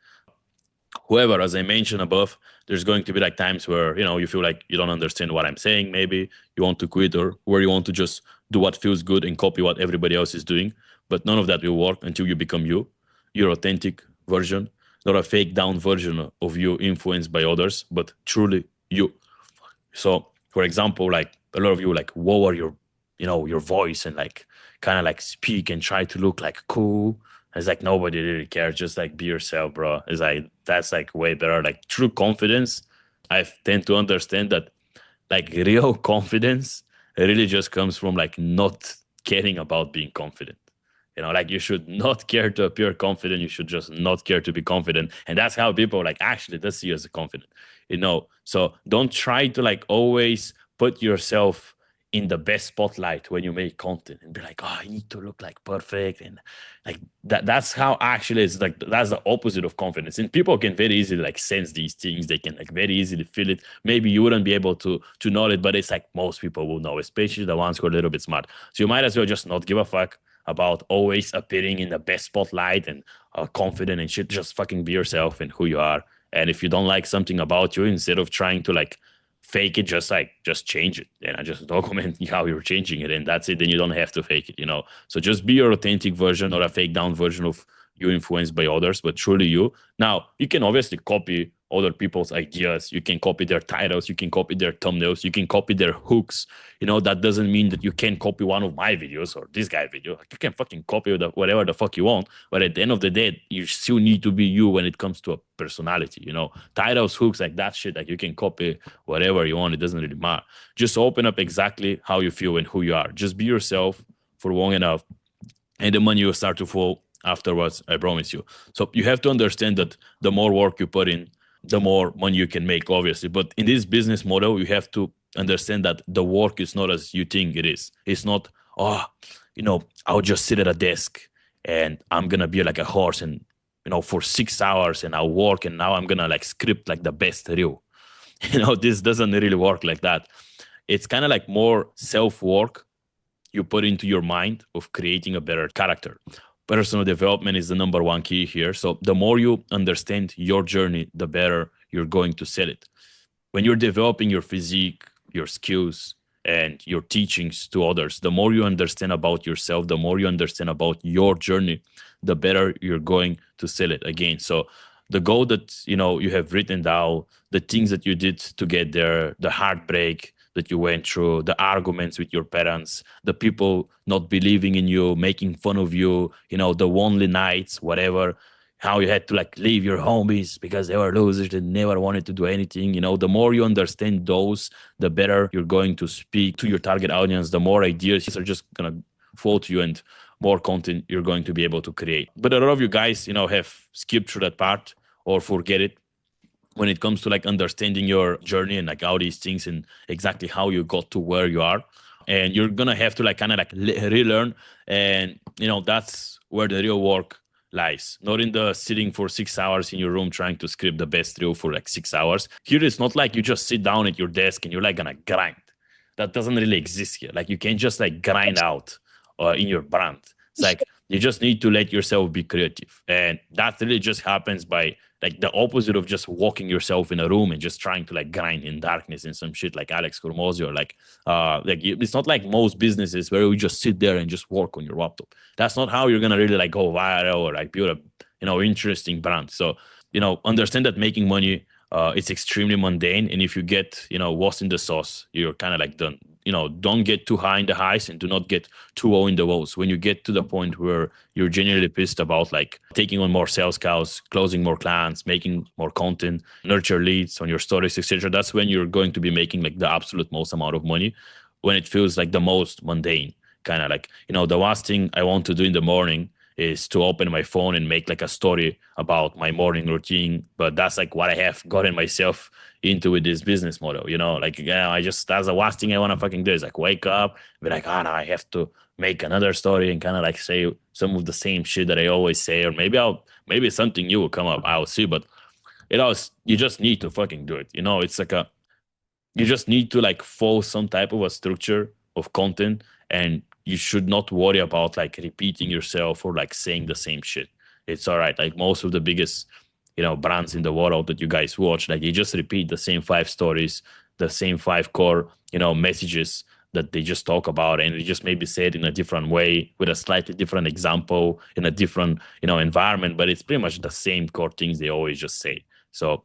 A: However, as I mentioned above, there's going to be like times where you feel like you don't understand what I'm saying. Maybe you want to quit, or where you want to just do what feels good and copy what everybody else is doing. But none of that will work until you become you, your authentic version, not a fake down version of you influenced by others, but truly you. So, for example, like a lot of you like lower your voice and like kind of like speak and try to look like cool. It's like nobody really cares. Just like be yourself, bro. It's like that's like way better. Like true confidence, I tend to understand that like real confidence really just comes from like not caring about being confident. Like you should not care to appear confident. You should just not care to be confident. And that's how people like actually does see you as a confident. So don't try to like always put yourself in the best spotlight when you make content and be like, oh, I need to look like perfect. And like that's how actually it's like, that's the opposite of confidence. And people can very easily like sense these things. They can like very easily feel it. Maybe you wouldn't be able to know it, but it's like most people will know, especially the ones who are a little bit smart. So you might as well just not give a fuck about always appearing in the best spotlight and confident and shit. Just fucking be yourself and who you are. And if you don't like something about you, instead of trying to like fake it, just change it, and I just document how you're changing it, and that's it. Then you don't have to fake it. So just be your authentic version, not a fake down version of you influenced by others, but truly you. Now you can obviously copy other people's ideas, you can copy their titles, you can copy their thumbnails, you can copy their hooks. That doesn't mean that you can copy one of my videos or this guy video. Like, you can fucking copy whatever the fuck you want, but at the end of the day, you still need to be you when it comes to a personality. Titles, hooks, like that shit, like you can copy whatever you want. It doesn't really matter. Just open up exactly how you feel and who you are. Just be yourself for long enough, and the money will start to fall afterwards, I promise you. So you have to understand that the more work you put in, the more money you can make, obviously. But in this business model, you have to understand that the work is not as you think it is. It's not, I'll just sit at a desk and I'm gonna be like a horse and for 6 hours and I'll work and now I'm gonna like script like the best reel. This doesn't really work like that. It's kind of like more self-work you put into your mind of creating a better character. personal development is the number one key here. So the more you understand your journey, the better you're going to sell it. When you're developing your physique, your skills, and your teachings to others, the more you understand about yourself, the more you understand about your journey, the better you're going to sell it again. So the goal that you have written down, the things that you did to get there, the heartbreak that you went through, the arguments with your parents, the people not believing in you, making fun of you, the lonely nights, whatever, how you had to like leave your homies because they were losers and never wanted to do anything. The more you understand those, the better you're going to speak to your target audience, the more ideas are just gonna flow to you and more content you're going to be able to create. But a lot of you guys, have skipped through that part or forget it when it comes to like understanding your journey and like all these things and exactly how you got to where you are. And you're gonna have to like kind of like relearn, and that's where the real work lies, not in the sitting for 6 hours in your room trying to script the best reel for like 6 hours. Here it's not like you just sit down at your desk and you're like gonna grind. That doesn't really exist here. Like you can't just like grind out in your brand. It's like you just need to let yourself be creative, and that really just happens by like the opposite of just walking yourself in a room and just trying to like grind in darkness and some shit like Alex Cormozio, or it's not like most businesses where you just sit there and just work on your laptop. That's not how you're gonna really like go viral or like build a interesting brand. So understand that making money, it's extremely mundane, and if you get lost in the sauce, you're kind of like done. Don't get too high in the highs and do not get too low in the lows. When you get to the point where you're genuinely pissed about like taking on more sales calls, closing more clients, making more content, nurture leads on your stories, etc., that's when you're going to be making like the absolute most amount of money, when it feels like the most mundane. Kind of like, the last thing I want to do in the morning is to open my phone and make like a story about my morning routine. But that's like what I have gotten myself into with this business model. Like, I just, that's the last thing I want to fucking do is like wake up, be like, oh no, I have to make another story and kind of like say some of the same shit that I always say, or maybe something new will come up. I'll see. But you just need to fucking do it. It's like you just need to like follow some type of a structure of content, and you should not worry about like repeating yourself or like saying the same shit. It's all right. Like most of the biggest brands in the world that you guys watch, like they just repeat the same 5 stories, the same 5 core messages that they just talk about, and they just maybe say it in a different way with a slightly different example in a different environment, but it's pretty much the same core things they always just say. So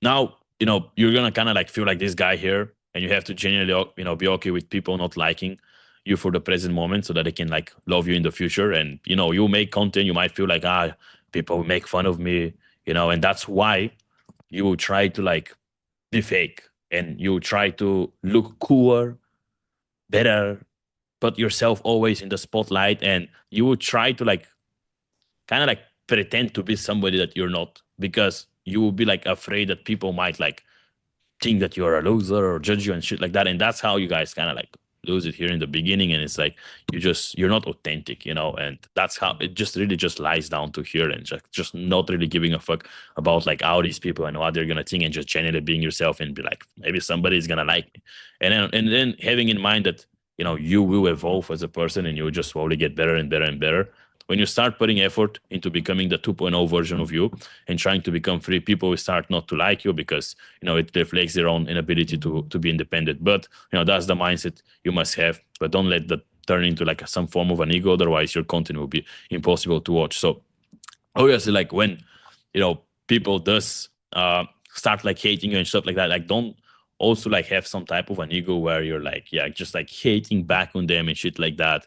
A: now you're gonna kind of like feel like this guy here, and you have to genuinely be okay with people not liking you for the present moment so that they can like love you in the future. And you make content, you might feel like people make fun of me, and that's why you will try to like be fake, and you try to look cooler, better, put yourself always in the spotlight, and you will try to like kind of like pretend to be somebody that you're not, because you will be like afraid that people might like think that you're a loser or judge you and shit like that. And that's how you guys kind of like lose it here in the beginning. And it's like you're not authentic, and that's how it just really just lies down to here, and just not really giving a fuck about like all these people and what they're gonna think, and just genuinely being yourself and be like, maybe somebody's gonna like me. And then having in mind that you will evolve as a person, and you'll just slowly get better and better and better. When you start putting effort into becoming the 2.0 version of you and trying to become free, people will start not to like you, because it reflects their own inability to be independent. But that's the mindset you must have. But don't let that turn into like some form of an ego, otherwise your content will be impossible to watch. So obviously, like when people does start like hating you and stuff like that, like don't also like have some type of an ego where you're like, yeah, just like hating back on them and shit like that.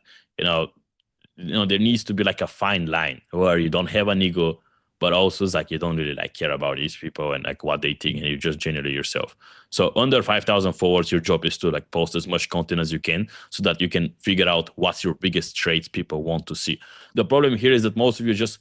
A: you know there needs to be like a fine line where you don't have an ego, but also it's like you don't really like care about these people and like what they think, and you just generate yourself. So under 5,000 followers, your job is to like post as much content as you can, so that you can figure out what's your biggest traits people want to see. The problem here is that most of you just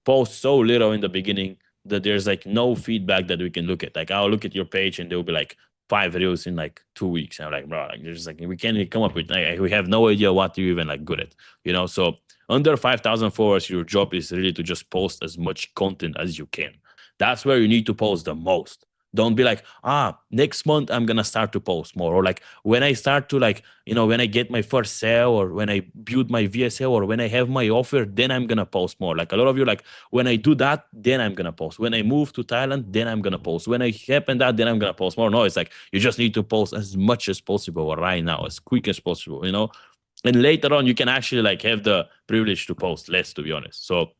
A: post so little in the beginning that there's like no feedback that we can look at. Like I'll look at your page and there'll be like 5 reels in like 2 weeks. And I'm like, bro, like there's like we can't even come up with, like, we have no idea what you're even like good at. So under 5,000 followers, your job is really to just post as much content as you can. That's where you need to post the most. Don't be like, next month I'm gonna start to post more, or like when I start to like, when I get my first sale, or when I build my VSL, or when I have my offer, then I'm gonna post more. Like a lot of you, like when I do that, then I'm gonna post. When I move to Thailand, then I'm gonna post. When I happen that, then I'm gonna post more. No, it's like you just need to post as much as possible right now, as quick as possible. And later on, you can actually like have the privilege to post less, to be honest. So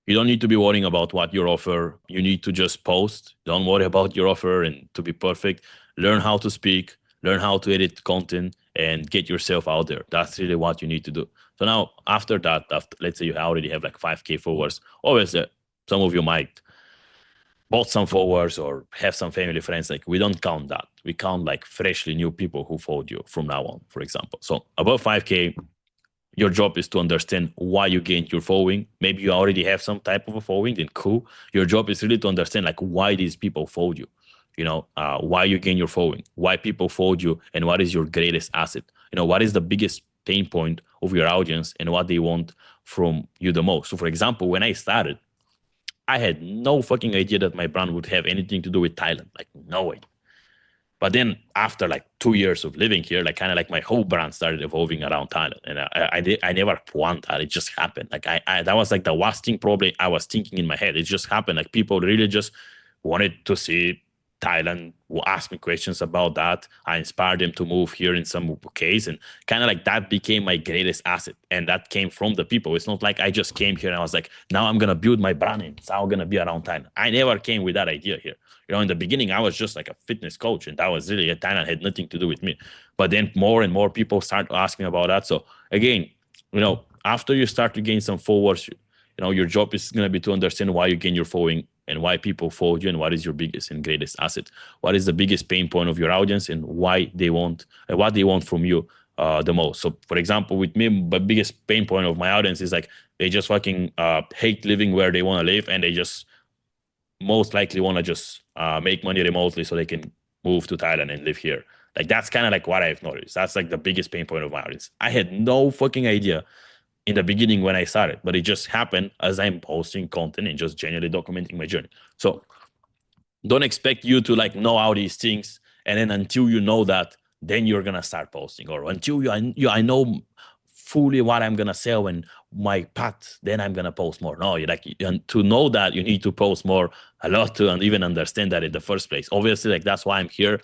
A: you don't need to be worrying about what your offer. You need to just post. Don't worry about your offer and to be perfect. Learn how to speak, learn how to edit content, and get yourself out there. That's really what you need to do. So now, after that, let's say you already have like 5K followers, obviously, some of you might bought some followers or have some family friends. Like we don't count that. We count like freshly new people who followed you from now on, for example. So above 5K, your job is to understand why you gained your following. Maybe you already have some type of a following, then cool. Your job is really to understand like why these people followed you. Why you gain your following, why people followed you, and what is your greatest asset. What is the biggest pain point of your audience and what they want from you the most. So, for example, when I started, I had no fucking idea that my brand would have anything to do with Thailand. Like, no way. But then after like 2 years of living here, like kind of like my whole brand started evolving around Thailand, and I never planned that. It just happened. Like that was like the last thing probably I was thinking in my head. It just happened. Like people really just wanted to see Thailand, will ask me questions about that. I inspired them to move here in some case, and kind of like that became my greatest asset. And that came from the people. It's not like I just came here and I was like, now I'm gonna build my brand and it's all gonna be around Thailand. I never came with that idea here. In the beginning, I was just like a fitness coach, and that was really Thailand had nothing to do with me. But then more and more people start asking about that. So again, after you start to gain some followers, your job is gonna be to understand why you gain your following and why people follow you, and what is your biggest and greatest asset. What is the biggest pain point of your audience, and why they want what they want from you the most. So, for example, with me, the biggest pain point of my audience is like they just fucking hate living where they want to live, and they just most likely want to just make money remotely so they can move to Thailand and live here. Like that's kind of like what I've noticed. That's like the biggest pain point of my audience. I had no fucking idea in the beginning when I started, but it just happened as I'm posting content and just genuinely documenting my journey. So don't expect you to like know all these things, and then until you know that, then you're gonna start posting, or until I know fully what I'm gonna sell and my path, then I'm gonna post more. No, you like, and to know that, you need to post more a lot to and even understand that in the first place. Obviously, like that's why I'm here.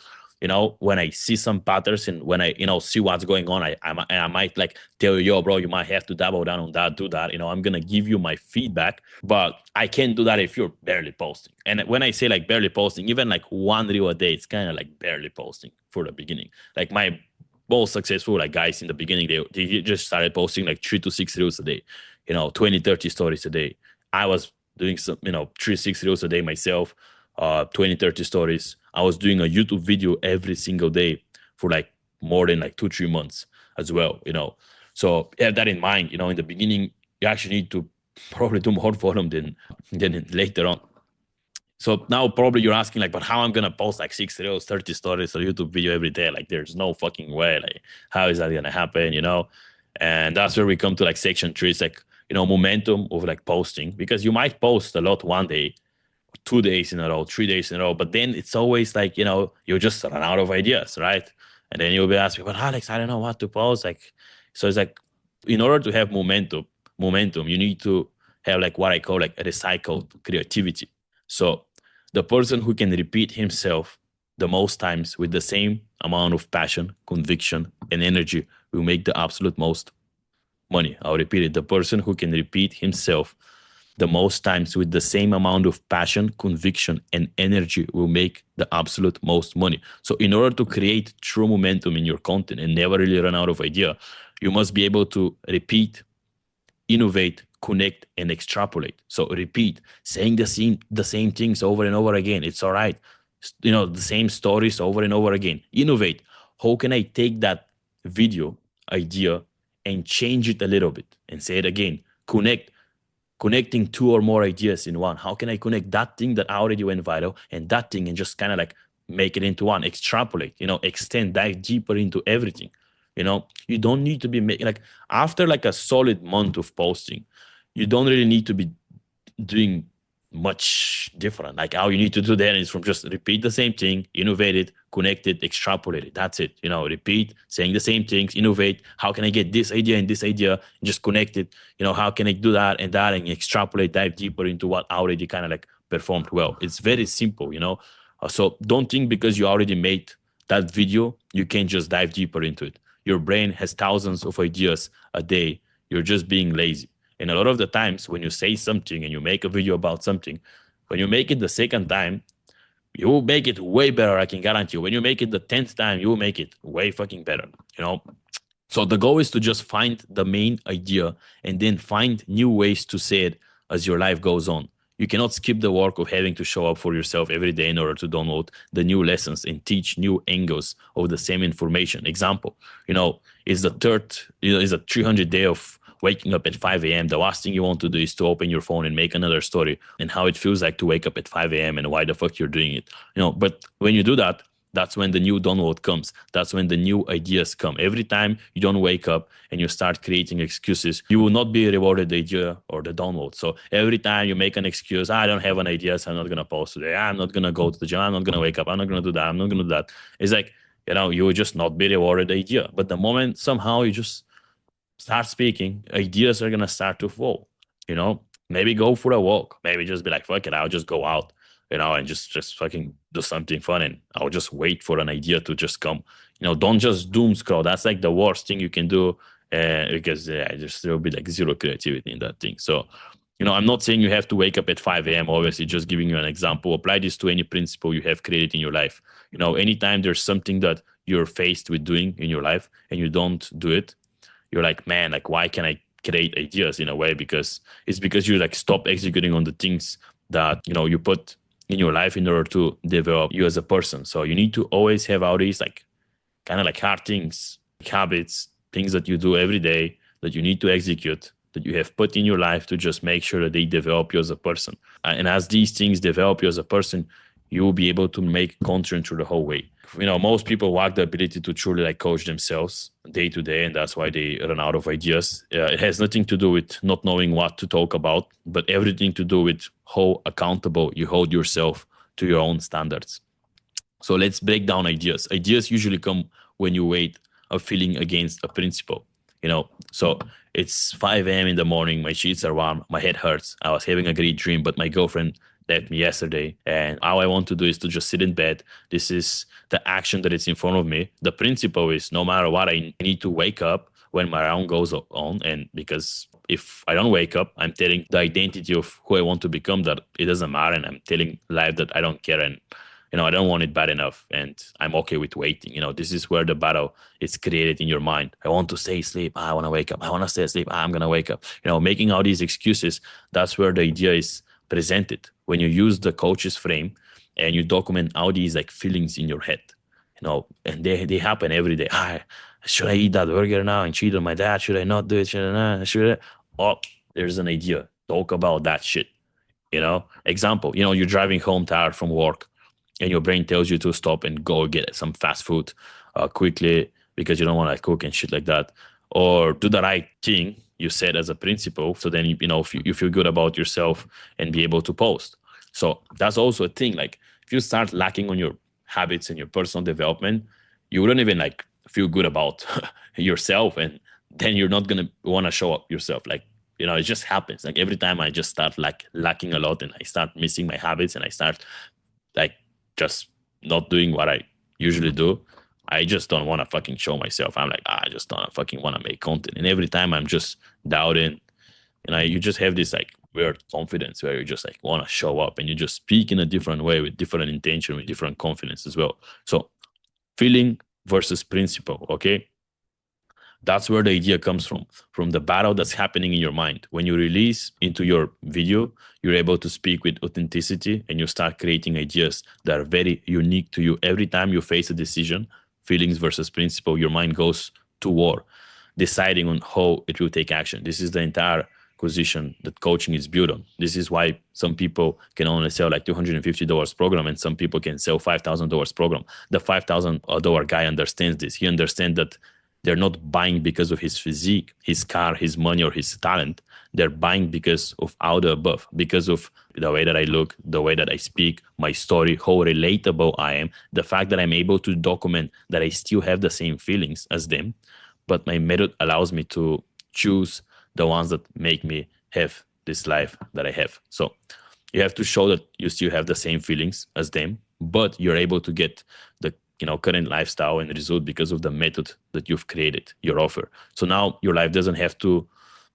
A: When I see some patterns and when I see what's going on, I might like tell you, yo, bro, you might have to double down on that, do that. I'm gonna give you my feedback, but I can't do that if you're barely posting. And when I say like barely posting, even like one reel a day, it's kind of like barely posting for the beginning. Like my most successful like guys in the beginning, they just started posting like 3 to 6 reels a day, 20, 30 stories a day. I was doing some, 3, 6 reels a day myself, 20, 30 stories. I was doing a YouTube video every single day for like more than like 2, 3 months as well. So have that in mind. In the beginning, you actually need to probably do more for them than later on. So now probably you're asking like, but how I'm gonna post like 6 reels, 30 stories, or YouTube video every day? Like there's no fucking way. Like how is that gonna happen? And that's where we come to like section 3. It's like, momentum of like posting, because you might post a lot one day, 2 days in a row, 3 days in a row, but then it's always like, you just run out of ideas, right? And then you'll be asking, but Alex, I don't know what to post. Like, so it's like, in order to have momentum, you need to have like what I call like a recycled creativity. So the person who can repeat himself the most times with the same amount of passion, conviction, and energy will make the absolute most money. I'll repeat it. The person who can repeat himself the most times with the same amount of passion, conviction, and energy will make the absolute most money. So, in order to create true momentum in your content and never really run out of idea, you must be able to repeat, innovate, connect, and extrapolate. So, repeat, saying the same things over and over again. It's all right. The same stories over and over again. Innovate. How can I take that video idea and change it a little bit and say it again? Connecting 2 or more ideas in one. How can I connect that thing that already went viral and that thing and just kind of like make it into one, extrapolate, extend, dive deeper into everything. You don't need to be making like after like a solid month of posting, you don't really need to be doing much different. Like all you need to do then is from just repeat the same thing, innovate it, connect it, extrapolate it. That's it. Repeat, saying the same things, innovate. How can I get this idea and this idea? And just connect it. How can I do that and extrapolate, dive deeper into what already kind of like performed well. It's very simple. So don't think because you already made that video, you can just dive deeper into it. Your brain has thousands of ideas a day. You're just being lazy. And a lot of the times when you say something and you make a video about something, when you make it the second time, you will make it way better. I can guarantee you. When you make it the 10th time, you will make it way fucking better. So the goal is to just find the main idea and then find new ways to say it as your life goes on. You cannot skip the work of having to show up for yourself every day in order to download the new lessons and teach new angles of the same information. Example, is the third, is a 300 day of waking up at 5 a.m. The last thing you want to do is to open your phone and make another story and how it feels like to wake up at 5 a.m. and why the fuck you're doing it. But when you do that, that's when the new download comes. That's when the new ideas come. Every time you don't wake up and you start creating excuses, you will not be rewarded the idea or the download. So every time you make an excuse, I don't have an idea, so I'm not going to post today. I'm not going to go to the gym. I'm not going to wake up. I'm not going to do that. I'm not going to do that. It's like, you will just not be rewarded the idea. But the moment somehow you just start speaking, ideas are going to start to flow. Maybe go for a walk. Maybe just be like, fuck it, I'll just go out. And just fucking do something fun, and I'll just wait for an idea to just come. Don't just doom scroll. That's like the worst thing you can do, because there will be like zero creativity in that thing. So, I'm not saying you have to wake up at 5 a.m. Obviously, just giving you an example. Apply this to any principle you have created in your life. Anytime there's something that you're faced with doing in your life and you don't do it, you're like, man, like, why can I create ideas in a way? Because you like stop executing on the things that, you put in your life in order to develop you as a person. So you need to always have all these like kind of like hard things, like habits, things that you do every day that you need to execute, that you have put in your life to just make sure that they develop you as a person. And as these things develop you as a person, you will be able to make content through the whole way. Most people lack the ability to truly like coach themselves day to day, and that's why they run out of ideas. It has nothing to do with not knowing what to talk about, but everything to do with how accountable you hold yourself to your own standards. So let's break down ideas. Ideas usually come when you weigh a feeling against a principle. So it's 5 a.m. in the morning, my sheets are warm, my head hurts, I was having a great dream, but my girlfriend left me yesterday, and all I want to do is to just sit in bed. This is the action that is in front of me. The principle is no matter what, I need to wake up when my alarm goes on, and because if I don't wake up, I'm telling the identity of who I want to become that it doesn't matter, and I'm telling life that I don't care, and I don't want it bad enough, and I'm okay with waiting. This is where the battle is created in your mind. I want to stay asleep. I want to wake up. I want to stay asleep. I'm going to wake up. Making all these excuses, that's where the idea is presented. When you use the coach's frame and you document all these like feelings in your head, and they happen every day. Should I eat that burger now and cheat on my dad? Should I not do it? Should I not? Should I? Oh, there's an idea. Talk about that shit. Example, you're driving home tired from work and your brain tells you to stop and go get some fast food quickly because you don't want to cook and shit like that, or do the right thing you said as a principle. So then, you feel good about yourself and be able to post. So that's also a thing. Like if you start lacking on your habits and your personal development, you wouldn't even like feel good about yourself. And then you're not going to want to show up yourself. Like, it just happens. Like every time I just start like lacking a lot and I start missing my habits and I start like just not doing what I usually do, I just don't want to fucking show myself. I'm like, I just don't fucking want to make content. And every time I'm just doubting, you just have this like weird confidence where you just like want to show up and you just speak in a different way with different intention, with different confidence as well. So feeling versus principle, okay? That's where the idea comes from the battle that's happening in your mind. When you release into your video, you're able to speak with authenticity and you start creating ideas that are very unique to you. Every time you face a decision, feelings versus principle, your mind goes to war, deciding on how it will take action. This is the entire position that coaching is built on. This is why some people can only sell like $250 program and some people can sell $5,000 program. The $5,000 guy understands this. He understands that
C: They're not buying because of his physique, his car, his money, or his talent. They're buying because of all the above, because of the way that I look, the way that I speak, my story, how relatable I am, the fact that I'm able to document that I still have the same feelings as them, but my method allows me to choose the ones that make me have this life that I have. So you have to show that you still have the same feelings as them, but you're able to get the current lifestyle and result because of the method that you've created, your offer. So now your life doesn't have to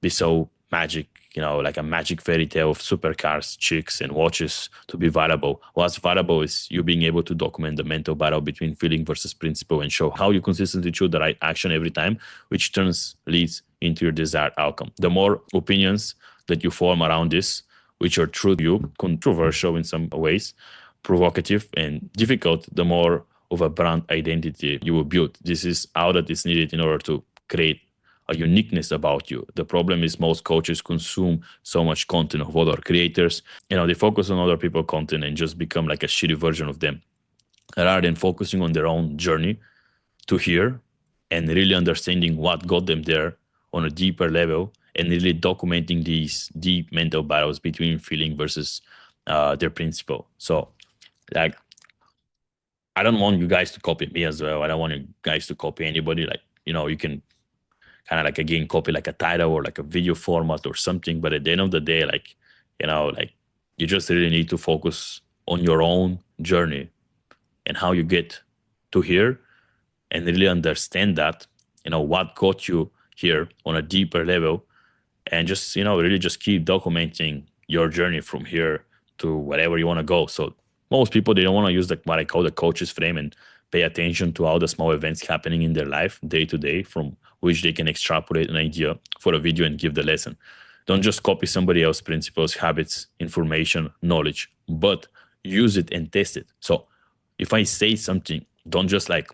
C: be so magic, like a magic fairy tale of supercars, chicks, and watches to be valuable. What's valuable is you being able to document the mental battle between feeling versus principle and show how you consistently choose the right action every time, which turns leads into your desired outcome. The more opinions that you form around this, which are true to you, controversial in some ways, provocative and difficult, the more of a brand identity you will build. This is all that is needed in order to create a uniqueness about you. The problem is most coaches consume so much content of other creators. They focus on other people's content and just become like a shitty version of them, rather than focusing on their own journey to here and really understanding what got them there on a deeper level and really documenting these deep mental battles between feeling versus their principle. So, like, I don't want you guys to copy me as well. I don't want you guys to copy anybody. Like, you can kind of like, again, copy like a title or like a video format or something. But at the end of the day, like, like, you just really need to focus on your own journey and how you get to here and really understand that, what got you here on a deeper level, and just, really just keep documenting your journey from here to wherever you want to go. So most people, they don't want to use like what I call the coach's frame and pay attention to all the small events happening in their life day to day, from which they can extrapolate an idea for a video and give the lesson. Don't just copy somebody else's principles, habits, information, knowledge, but use it and test it. So if I say something, don't just like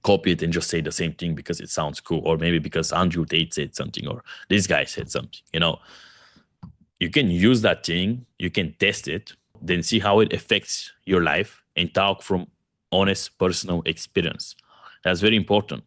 C: copy it and just say the same thing because it sounds cool, or maybe because Andrew Tate said something, or this guy said something. You can use that thing, you can test it, then see how it affects your life and talk from honest personal experience. That's very important.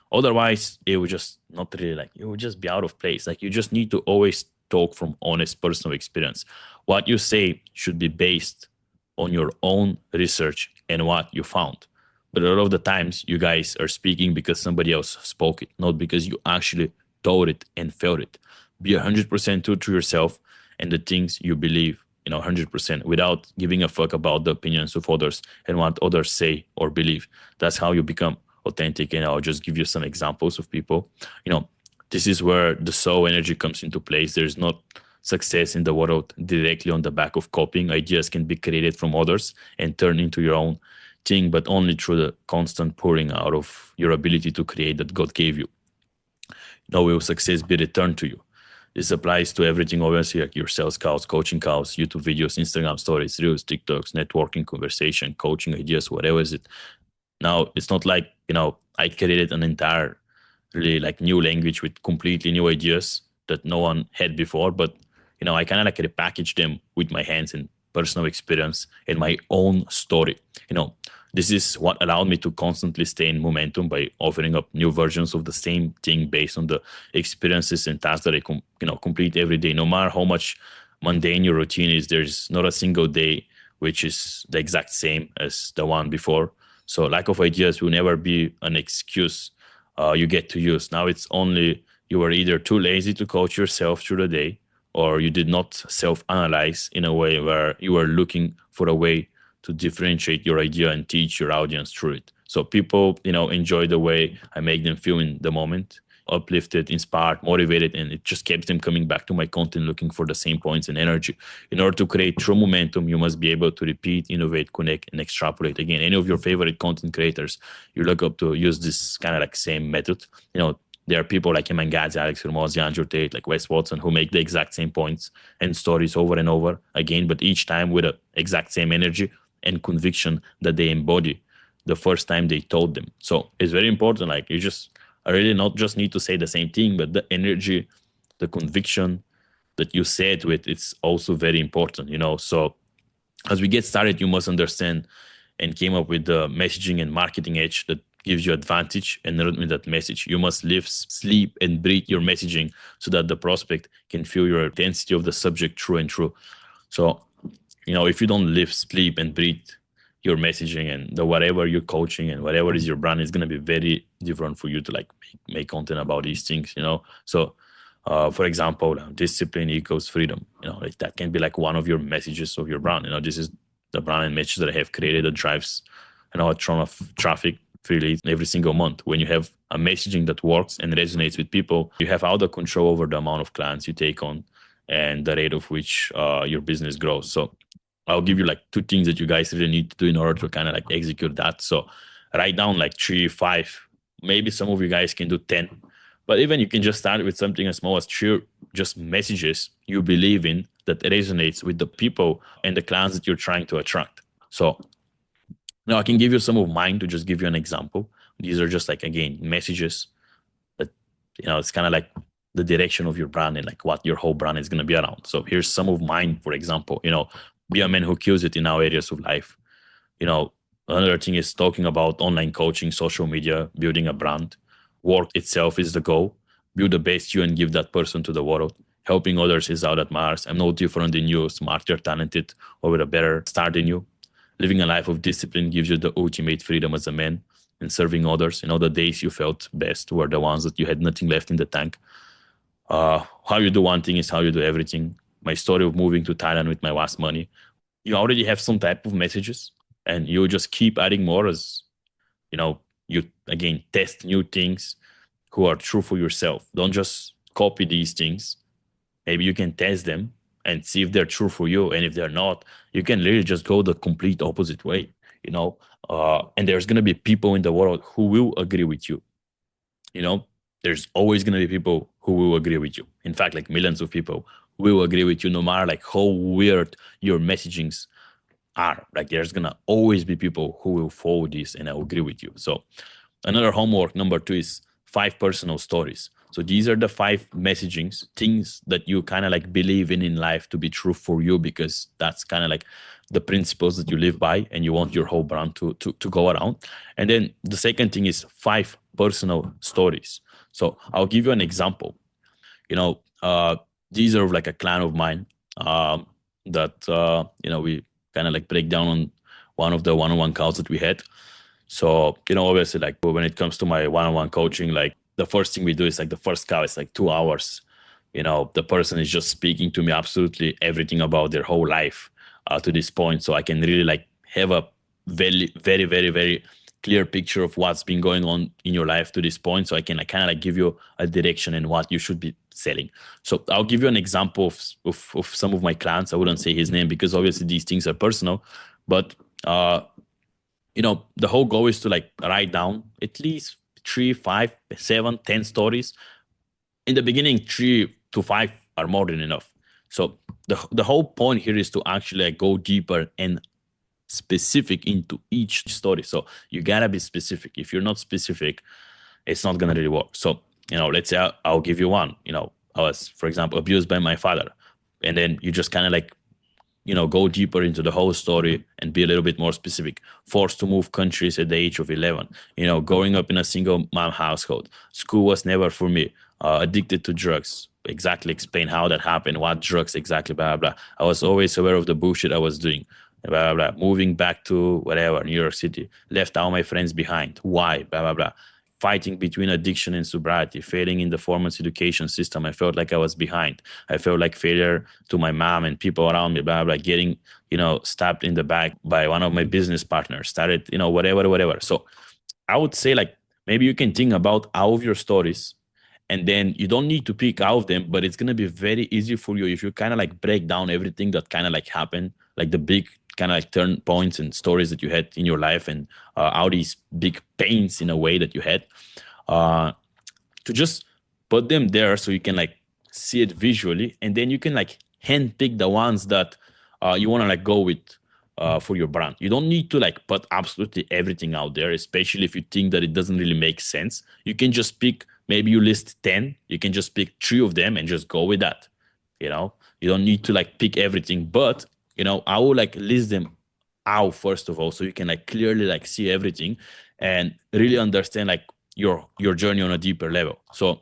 C: Otherwise, it would just not really, like, it would just be out of place. Like, you just need to always talk from honest personal experience. What you say should be based on your own research and what you found. But a lot of the times you guys are speaking because somebody else spoke it, not because you actually thought it and felt it. Be 100% true to yourself and the things you believe, 100%, without giving a fuck about the opinions of others and what others say or believe. That's how you become authentic. And I'll just give you some examples of people. This is where the soul energy comes into place. There's not success in the world directly on the back of copying. Ideas can be created from others and turned into your own thing, but only through the constant pouring out of your ability to create that God gave you. Now will success be returned to you. This applies to everything, obviously, like your sales calls, coaching calls, YouTube videos, Instagram stories, reels, TikToks, networking, conversation, coaching ideas, whatever is it. Now, it's not like, I created an entire really like new language with completely new ideas that no one had before, but, I kind of like repackage them with my hands and personal experience and my own story. This is what allowed me to constantly stay in momentum by offering up new versions of the same thing based on the experiences and tasks that I complete every day. No matter how much mundane your routine is, there's not a single day which is the exact same as the one before. So lack of ideas will never be an excuse you get to use. Now it's only you are either too lazy to coach yourself through the day, or you did not self-analyze in a way where you are looking for a way to differentiate your idea and teach your audience through it. So people, enjoy the way I make them feel in the moment, uplifted, inspired, motivated, and it just keeps them coming back to my content looking for the same points and energy. In order to create true momentum, you must be able to repeat, innovate, connect, and extrapolate. Again, any of your favorite content creators you look up to use this kind of like same method. There are people like Iman Gadzi, Alex Hormozi, Andrew Tate, like Wes Watson, who make the exact same points and stories over and over again, but each time with the exact same energy and conviction that they embody the first time they told them. So it's very important. Like, I really not just need to say the same thing, but the energy, the conviction that you say it with, it's also very important, So as we get started, you must understand and came up with the messaging and marketing edge that gives you advantage and not with that message. You must live, sleep, and breathe your messaging so that the prospect can feel your intensity of the subject true and true. So, if you don't live, sleep, and breathe your messaging and the whatever you're coaching and whatever is your brand, is going to be very different for you to like make content about these things. So, for example, discipline equals freedom. Like that can be like one of your messages of your brand. This is the brand and message that I have created that drives, a ton of traffic freely every single month. When you have a messaging that works and resonates with people, you have all the control over the amount of clients you take on and the rate of which your business grows. So I'll give you like two things that you guys really need to do in order to kind of like execute that. So write down like 3, 5, maybe some of you guys can do 10, but even you can just start with something as small as 3, just messages you believe in that resonates with the people and the clients that you're trying to attract. So now I can give you some of mine to just give you an example. These are just like, again, messages that, it's kind of like the direction of your brand and like what your whole brand is going to be around. So here's some of mine, for example, be a man who kills it in our areas of life. Another thing is talking about online coaching, social media, building a brand. Work itself is the goal. Build the best you and give that person to the world. Helping others is how that matters. I'm no different than you, smarter, talented, or with a better start than you. Living a life of discipline gives you the ultimate freedom as a man. And serving others, the days you felt best were the ones that you had nothing left in the tank. How you do one thing is how you do everything. My story of moving to Thailand with my last money. You already have some type of messages and you just keep adding more as, you again, test new things who are true for yourself. Don't just copy these things. Maybe you can test them and see if they're true for you. And if they're not, you can literally just go the complete opposite way, and there's going to be people in the world who will agree with you. There's always going to be people who will agree with you. In fact, like millions of people will agree with you no matter like how weird your messagings are. Like there's going to always be people who will follow this and I'll agree with you. So another homework number 2 is 5 personal stories. So these are the 5 messagings, things that you kind of like believe in life to be true for you, because that's kind of like the principles that you live by and you want your whole brand to go around. And then the second thing is 5 personal stories. So I'll give you an example. These are like a clan of mine that, we kind of like break down on one of the one-on-one calls that we had. So, obviously, like when it comes to my one-on-one coaching, like the first thing we do is like the first call is like 2 hours. The person is just speaking to me absolutely everything about their whole life to this point. So I can really like have a very, very, very, very clear picture of what's been going on in your life to this point. So I can kind of like give you a direction in what you should be selling. So I'll give you an example of some of my clients. I wouldn't say his name because obviously these things are personal, but the whole goal is to like write down at least 3, 5, 7, 10 stories. In the beginning, 3 to 5 are more than enough. So the whole point here is to actually like go deeper and specific into each story. So you gotta be specific. If you're not specific, it's not gonna really work. So let's say I'll give you one. I was, for example, abused by my father, and then you just kind of like go deeper into the whole story and be a little bit more specific. Forced to move countries at the age of 11. Growing up in a single mom household. School was never for me. Addicted to drugs. Exactly explain how that happened, what drugs exactly, blah, blah, blah. I was always aware of the bullshit I was doing. Blah, blah, blah. Moving back to whatever, New York City. Left all my friends behind. Why? Blah, blah, blah. Fighting between addiction and sobriety, failing in the performance education system. I felt like I was behind. I felt like failure to my mom and people around me, blah, blah, getting, stabbed in the back by one of my business partners, started, whatever. So I would say like, maybe you can think about all of your stories and then you don't need to pick all of them, but it's going to be very easy for you if you kind of like break down everything that kind of like happened, like the big kind of like turn points and stories that you had in your life and all these big pains in a way that you had, to just put them there so you can like see it visually, and then you can like handpick the ones that you want to like go with for your brand. You don't need to like put absolutely everything out there, especially if you think that it doesn't really make sense. You can just pick, maybe you list 10, you can just pick 3 of them and just go with that. You don't need to like pick everything, but I will like list them out first of all, so you can like clearly like see everything. and really understand like your journey on a deeper level. So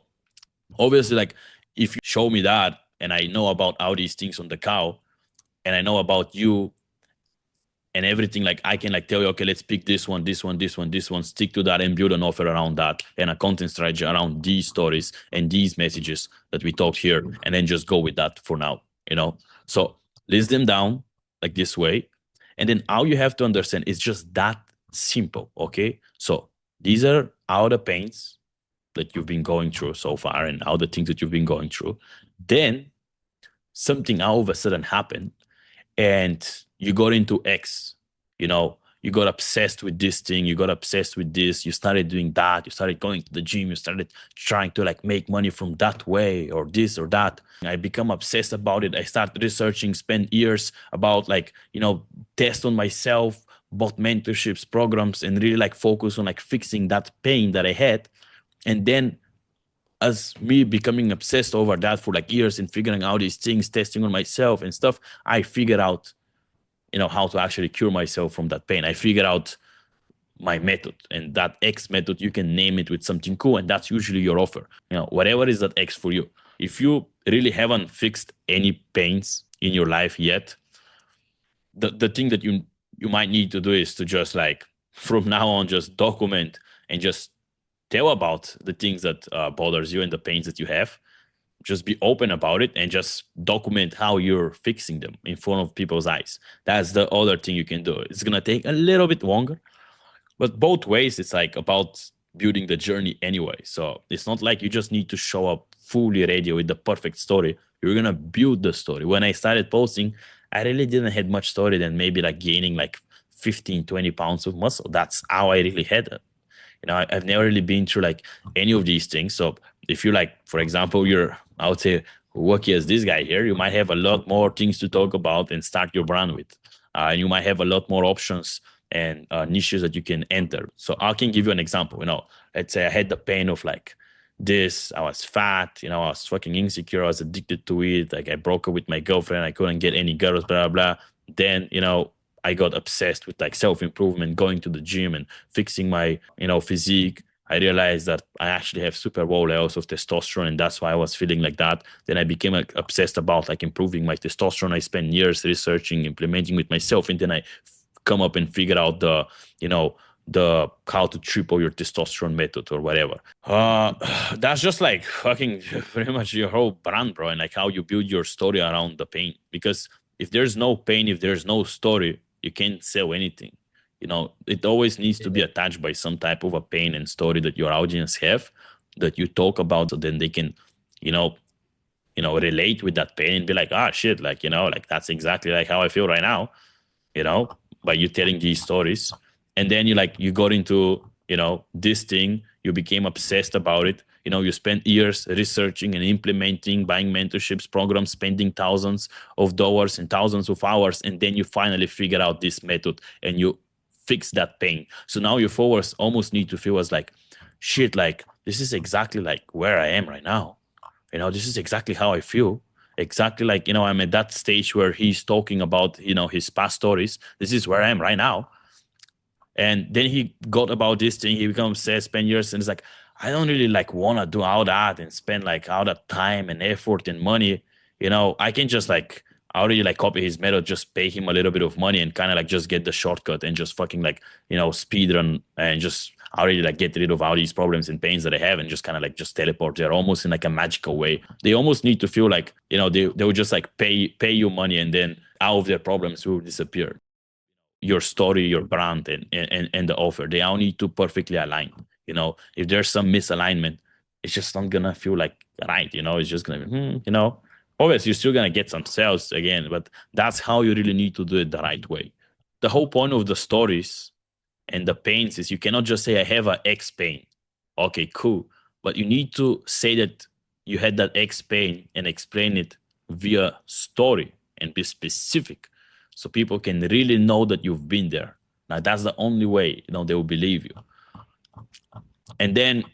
C: obviously, like if you show me that and I know about all these things on the cow and I know about you and everything, like I can like tell you, okay, let's pick this one, this one, this one, this one, stick to that and build an offer around that and a content strategy around these stories and these messages that we talked here, and then just go with that for now, you know? So list them down like this way. And then all you have to understand is just that simple, okay? So these are all the pains that you've been going through so far and all the things that you've been going through. Then something all of a sudden happened and you got into X, you know, you got obsessed with this thing, you got obsessed with this, you started doing that, you started going to the gym, you started trying to like make money from that way or this or that. I become obsessed about it. I start researching, spend years about like, you know, test on myself, bought mentorships, programs, and really like focus on like fixing that pain that I had. And then as me becoming obsessed over that for like years and figuring out these things, testing on myself and stuff, I figured out, you know, how to actually cure myself from that pain. I figured out my method, and that X method, you can name it with something cool, and that's usually your offer. You know, whatever is that X for you. If you really haven't fixed any pains in your life yet, the thing that you might need to do is to just like from now on just document and just tell about the things that bothers you and the pains that you have. Just be open about it and just document how you're fixing them in front of people's eyes. That's the other thing you can do. It's gonna take a little bit longer, but both ways it's like about building the journey anyway. So it's not like you just need to show up fully ready with the perfect story. You're gonna build the story. When I started posting, I really didn't have much story than maybe like gaining like 15, 20 pounds of muscle. That's how I really had it. You know, I've never really been through like any of these things. So if you like, for example, you're, I would say, lucky as this guy here, you might have a lot more things to talk about and start your brand with. And you might have a lot more options and niches that you can enter. So I can give you an example. You know, let's say I had the pain of like this, I was fat, you know, I was fucking insecure, I was addicted to it. Like I broke up with my girlfriend, I couldn't get any girls, blah, blah, blah. Then, you know, I got obsessed with like self-improvement, going to the gym and fixing my, you know, physique. I realized that I actually have super low levels of testosterone, and that's why I was feeling like that. Then I became like obsessed about like improving my testosterone. I spent years researching, implementing with myself, and then I come up and figure out the, you know, the how to triple your testosterone method or whatever. That's just like fucking pretty much your whole brand, bro, and like how you build your story around the pain. Because if there's no pain, if there's no story, you can't sell anything. You know, it always needs to be attached by some type of a pain and story that your audience have, that you talk about, so then they can, you know, relate with that pain and be like, ah, shit, like, you know, like that's exactly like how I feel right now, you know, by you telling these stories. And then you got into, you know, this thing, you became obsessed about it. You know, you spent years researching and implementing, buying mentorships, programs, spending thousands of dollars and thousands of hours. And then you finally figure out this method and you fix that pain. So now your followers almost need to feel as like, shit, like this is exactly like where I am right now. You know, this is exactly how I feel. Exactly like, you know, I'm at that stage where he's talking about, you know, his past stories. This is where I am right now. And then he got about this thing, he becomes obsessed, spend years, and it's like, I don't really like want to do all that and spend like all that time and effort and money. You know, I can just like already like copy his method, just pay him a little bit of money and kind of like just get the shortcut and just fucking like, you know, speed run and just already like get rid of all these problems and pains that I have and just kind of like just teleport there almost in like a magical way. They almost need to feel like, you know, they will just like pay you money and then all of their problems will disappear. Your story, your brand, and the offer, they all need to perfectly align. You know, if there's some misalignment, it's just not gonna feel like right. You know, it's just gonna be, you know, obviously you're still gonna get some sales again, but that's how you really need to do it the right way. The whole point of the stories and the pains is you cannot just say I have a X pain. Okay, cool. But you need to say that you had that X pain and explain it via story and be specific so people can really know that you've been there. Now that's the only way, you know, they will believe you. And then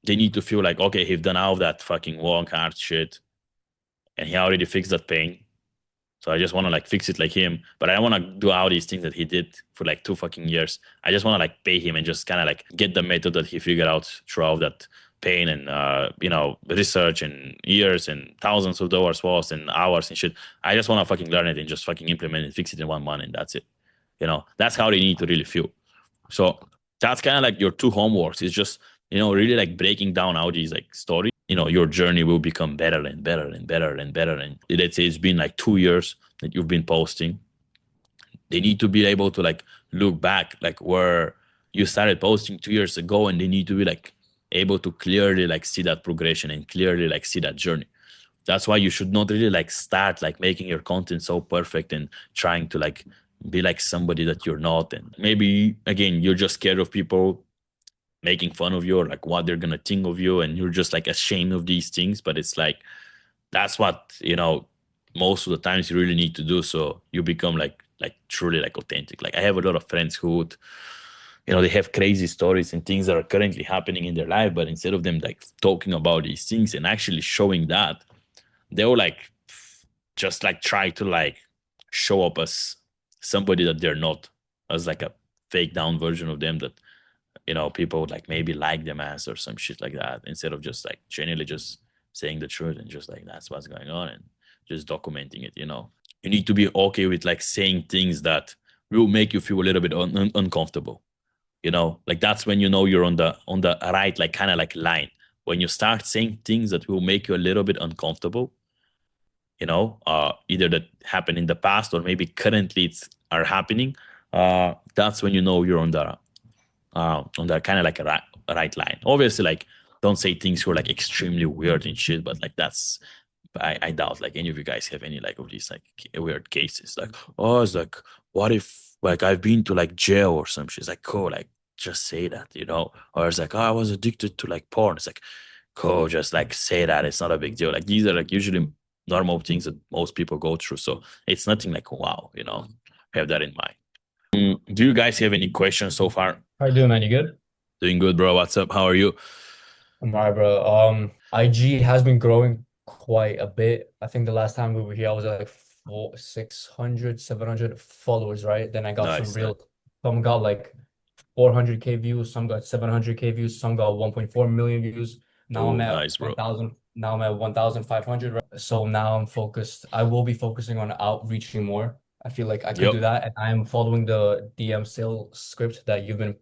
C: they need to feel like, okay, he's done all of that fucking long hard shit and he already fixed that pain. So I just want to like fix it like him, but I don't want to do all these things that he did for like 2 fucking years. I just want to like pay him and just kind of like get the method that he figured out throughout that pain and research and years and thousands of dollars worth and hours and shit. I just want to fucking learn it and just fucking implement it, fix it in 1 month, and that's it. That's how they need to really feel. So that's kind of like your two homeworks. It's just really like breaking down all these like stories. Your journey will become better and better and better and better. And let's say it's been like 2 years that you've been posting. They need to be able to like look back like where you started posting 2 years ago, and they need to be like able to clearly like see that progression and clearly like see that journey. That's why you should not really like start like making your content so perfect and trying to like be like somebody that you're not. And maybe again, you're just scared of people making fun of you or like what they're gonna think of you, and you're just like ashamed of these things. But it's like that's what most of the times you really need to do, so you become like truly like authentic. Like I have a lot of friends who would they have crazy stories and things that are currently happening in their life, but instead of them like talking about these things and actually showing that, they'll like just like try to like show up as somebody that they're not, as like a fake down version of them that people would like maybe like them as or some shit like that, instead of just like genuinely just saying the truth and just like that's what's going on and just documenting it. You need to be okay with like saying things that will make you feel a little bit uncomfortable. Like that's when you're on the right like kind of like line, when you start saying things that will make you a little bit uncomfortable, either that happened in the past or maybe currently it's are happening. That's when you're on the kind of like a right line. Obviously, like don't say things who are like extremely weird and shit, but like that's I doubt like any of you guys have any like of these like weird cases. Like, oh, it's like, what if like I've been to like jail or some shit? It's like, cool, like just say that, Or it's like, oh, I was addicted to like porn. It's like, cool, just like say that. It's not a big deal. Like these are like usually normal things that most people go through. So it's nothing like wow, have that in mind. Do you guys have any questions so far?
D: How you doing, man? You good?
C: Doing good, bro. What's up? How are you?
D: I'm all right, bro. IG has been growing quite a bit. I think the last time we were here, I was at like 600, 700 followers, right? Then I got
C: Nice.
D: some got like 400K views, some got 700K views, some got 1.4 million views. Now
C: Oh,
D: I'm at
C: nice, bro.
D: 1,000. Now I'm at 1,500, right? So now I'm focused. I will be focusing on outreaching more. I feel like I could do
C: Yep.
D: that, and I'm following the DM sales script that you've been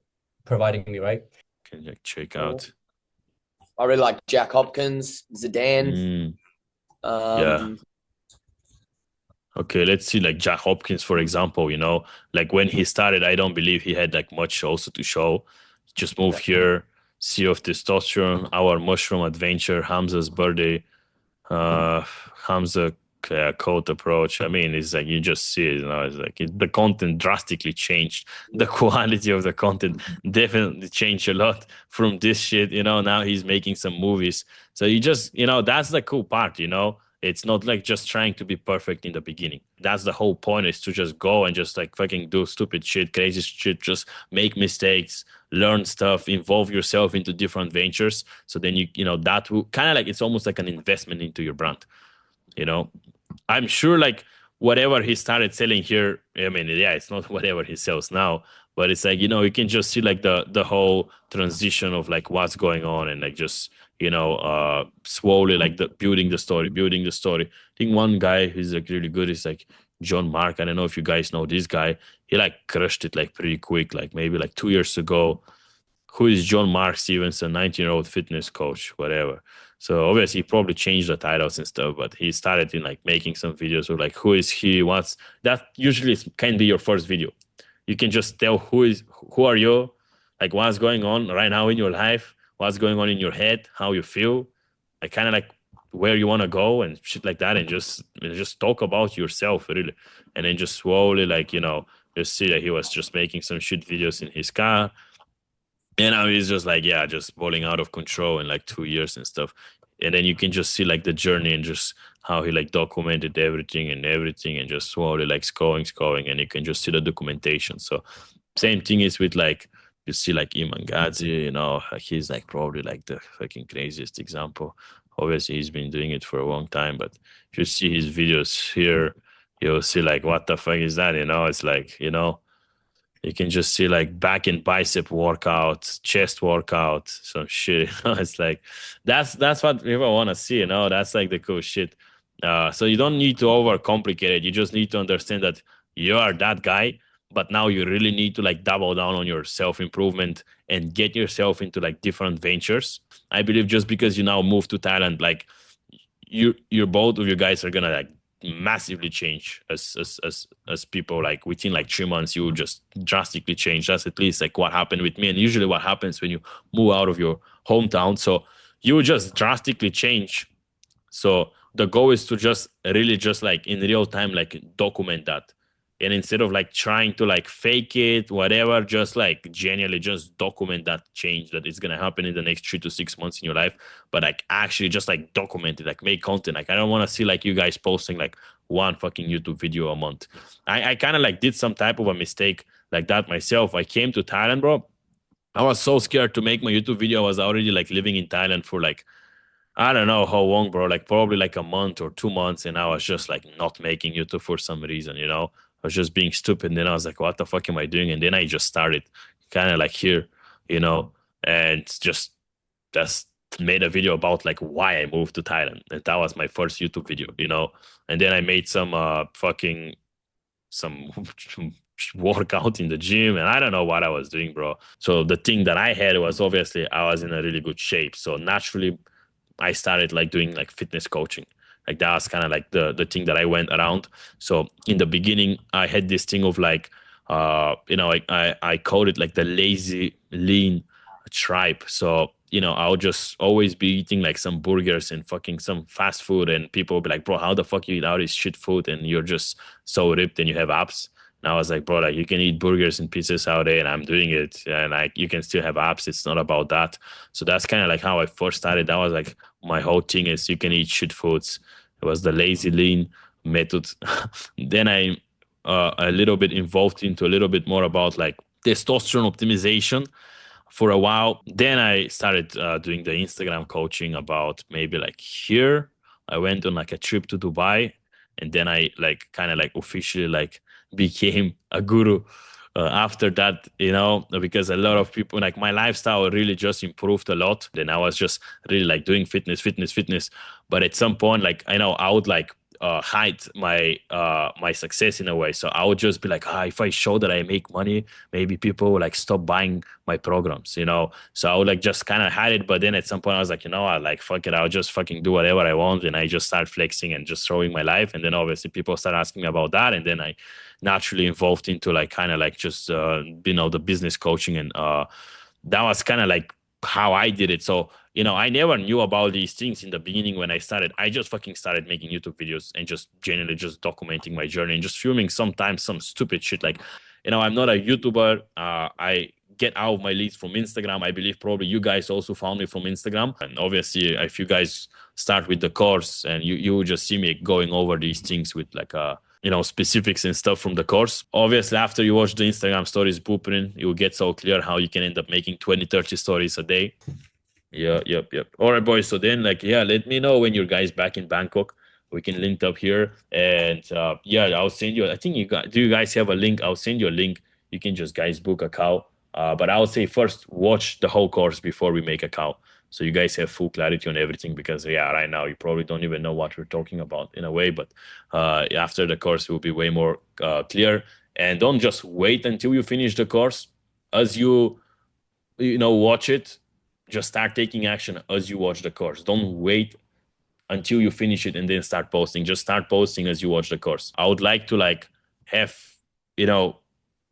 D: providing me, right?
C: Can you check out?
E: I really like Jack Hopkins, Zidane.
C: Yeah. Okay, let's see like Jack Hopkins, for example, like when he started, I don't believe he had like much also to show. Just moved here, Sea of Testosterone, Our Mushroom Adventure, Hamza's Birthday, Hamza code approach. I mean, it's like you just see it, it's like the content drastically changed. The quality of the content definitely changed a lot from this shit. Now he's making some movies. So you just, that's the cool part, It's not like just trying to be perfect in the beginning. That's the whole point, is to just go and just like fucking do stupid shit, crazy shit, just make mistakes, learn stuff, involve yourself into different ventures. So then that will kind of like, it's almost like an investment into your brand. I'm sure like whatever he started selling here, I mean, yeah, it's not whatever he sells now, but it's like, you can just see like the whole transition of like what's going on, and like just, slowly like building the story. I think one guy who's like really good is like John Mark. I don't know if you guys know this guy. He like crushed it like pretty quick, like maybe like 2 years ago. Who is John Mark Stevenson, 19-year-old fitness coach, whatever. So obviously he probably changed the titles and stuff, but he started in like making some videos of like, who is he? That usually can be your first video. You can just tell who are you, like what's going on right now in your life, what's going on in your head, how you feel, like kind of like where you want to go and shit like that, and just talk about yourself really. And then just slowly like, just see that he was just making some shit videos in his car. And now he's just like, yeah, just balling out of control in like 2 years and stuff. And then you can just see like the journey and just how he like documented everything and just slowly like going, and you can just see the documentation. So same thing is with like, you see like Iman Gadzhi, he's like probably like the fucking craziest example. Obviously he's been doing it for a long time, but if you see his videos here, you'll see like, what the fuck is that? It's like, you can just see like back and bicep workouts, chest workout, some shit. It's like that's what people want to see. That's like the cool shit. So you don't need to overcomplicate it. You just need to understand that you are that guy, but now you really need to like double down on your self improvement and get yourself into like different ventures. I believe just because you now move to Thailand, like you're both of you guys are gonna like massively change as people. Like within like 3 months you will just drastically change. That's at least like what happened with me, and usually what happens when you move out of your hometown. So you will just drastically change. So the goal is to just really just like in real time like document that, and instead of like trying to like fake it whatever, just like genuinely just document that change that is going to happen in the next 3 to 6 months in your life. But like actually just like document it, like make content. Like I don't want to see like you guys posting like one fucking YouTube video a month. I kind of like did some type of a mistake like that myself. I came to Thailand, bro. I was so scared to make my YouTube video. I was already like living in Thailand for like I don't know how long, bro, like probably like a month or 2 months. And I was just like not making YouTube for some reason, I was just being stupid. And then I was like, what the fuck am I doing? And then I just started kind of like here, and just made a video about like why I moved to Thailand. And that was my first YouTube video. And then I made some some workout in the gym, and I don't know what I was doing, bro. So the thing that I had was obviously I was in a really good shape. So naturally I started like doing like fitness coaching. Like that was kind of like the thing that I went around. So in the beginning, I had this thing of like, I called it like the lazy lean tribe. So I would just always be eating like some burgers and fucking some fast food, and people would be like, bro, how the fuck you eat all this shit food and you're just so ripped and you have abs? And I was like, bro, like you can eat burgers and pizzas all day, and I'm doing it, and like you can still have abs. It's not about that. So that's kind of like how I first started. That was like my whole thing is you can eat shit foods. It was the lazy lean method. Then I a little bit involved into a little bit more about like testosterone optimization for a while. Then I started doing the Instagram coaching about maybe like here. I went on like a trip to Dubai, and then I like kind of like officially like became a guru after that, because a lot of people, like my lifestyle really just improved a lot. Then I was just really like doing fitness. But at some point, like I know I would like hide my success in a way. So I would just be like, if I show that I make money, maybe people will like stop buying my programs. So I would like just kind of hide it. But then at some point I was like, I like fuck it, I'll just fucking do whatever I want. And I just start flexing and just showing my life. And then obviously people start asking me about that. And then I naturally involved into like kind of like just the business coaching, and that was kind of like how I did it. So I never knew about these things in the beginning when I started. I just fucking started making YouTube videos and just genuinely just documenting my journey and just filming sometimes some stupid shit. Like I'm not a YouTuber. I get out of my leads from Instagram. I believe probably you guys also found me from Instagram. And obviously if you guys start with the course, and you will just see me going over these things with like specifics and stuff from the course. Obviously, after you watch the Instagram stories blueprint, you will get so clear how you can end up making 20, 30 stories a day. Yep. All right, boys. So then, like, let me know when you're guys back in Bangkok. We can link up here. And I'll send you, I think do you guys have a link? I'll send you a link. You can just guys book a cow. But I would say first watch the whole course before we make a cow, so you guys have full clarity on everything, because right now you probably don't even know what we're talking about in a way. But after the course, it will be way more clear. And don't just wait until you finish the course. As you watch it, just start taking action as you watch the course. Don't wait until you finish it and then start posting. Just start posting as you watch the course. I would like to like have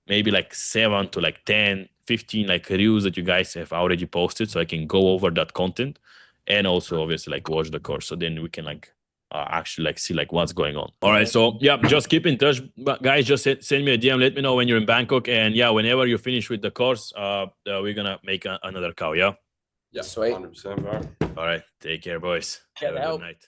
C: maybe like 7 to like 10, 15 like reels that you guys have already posted, so I can go over that content, and also obviously like watch the course, so then we can like actually like see like what's going on. All right, so just keep in touch, but guys. Just send me a DM, let me know when you're in Bangkok, and whenever you finish with the course, we're gonna make another cow.
E: Sweet.
F: 100%, bro.
C: All right, take care, boys. Have a good night.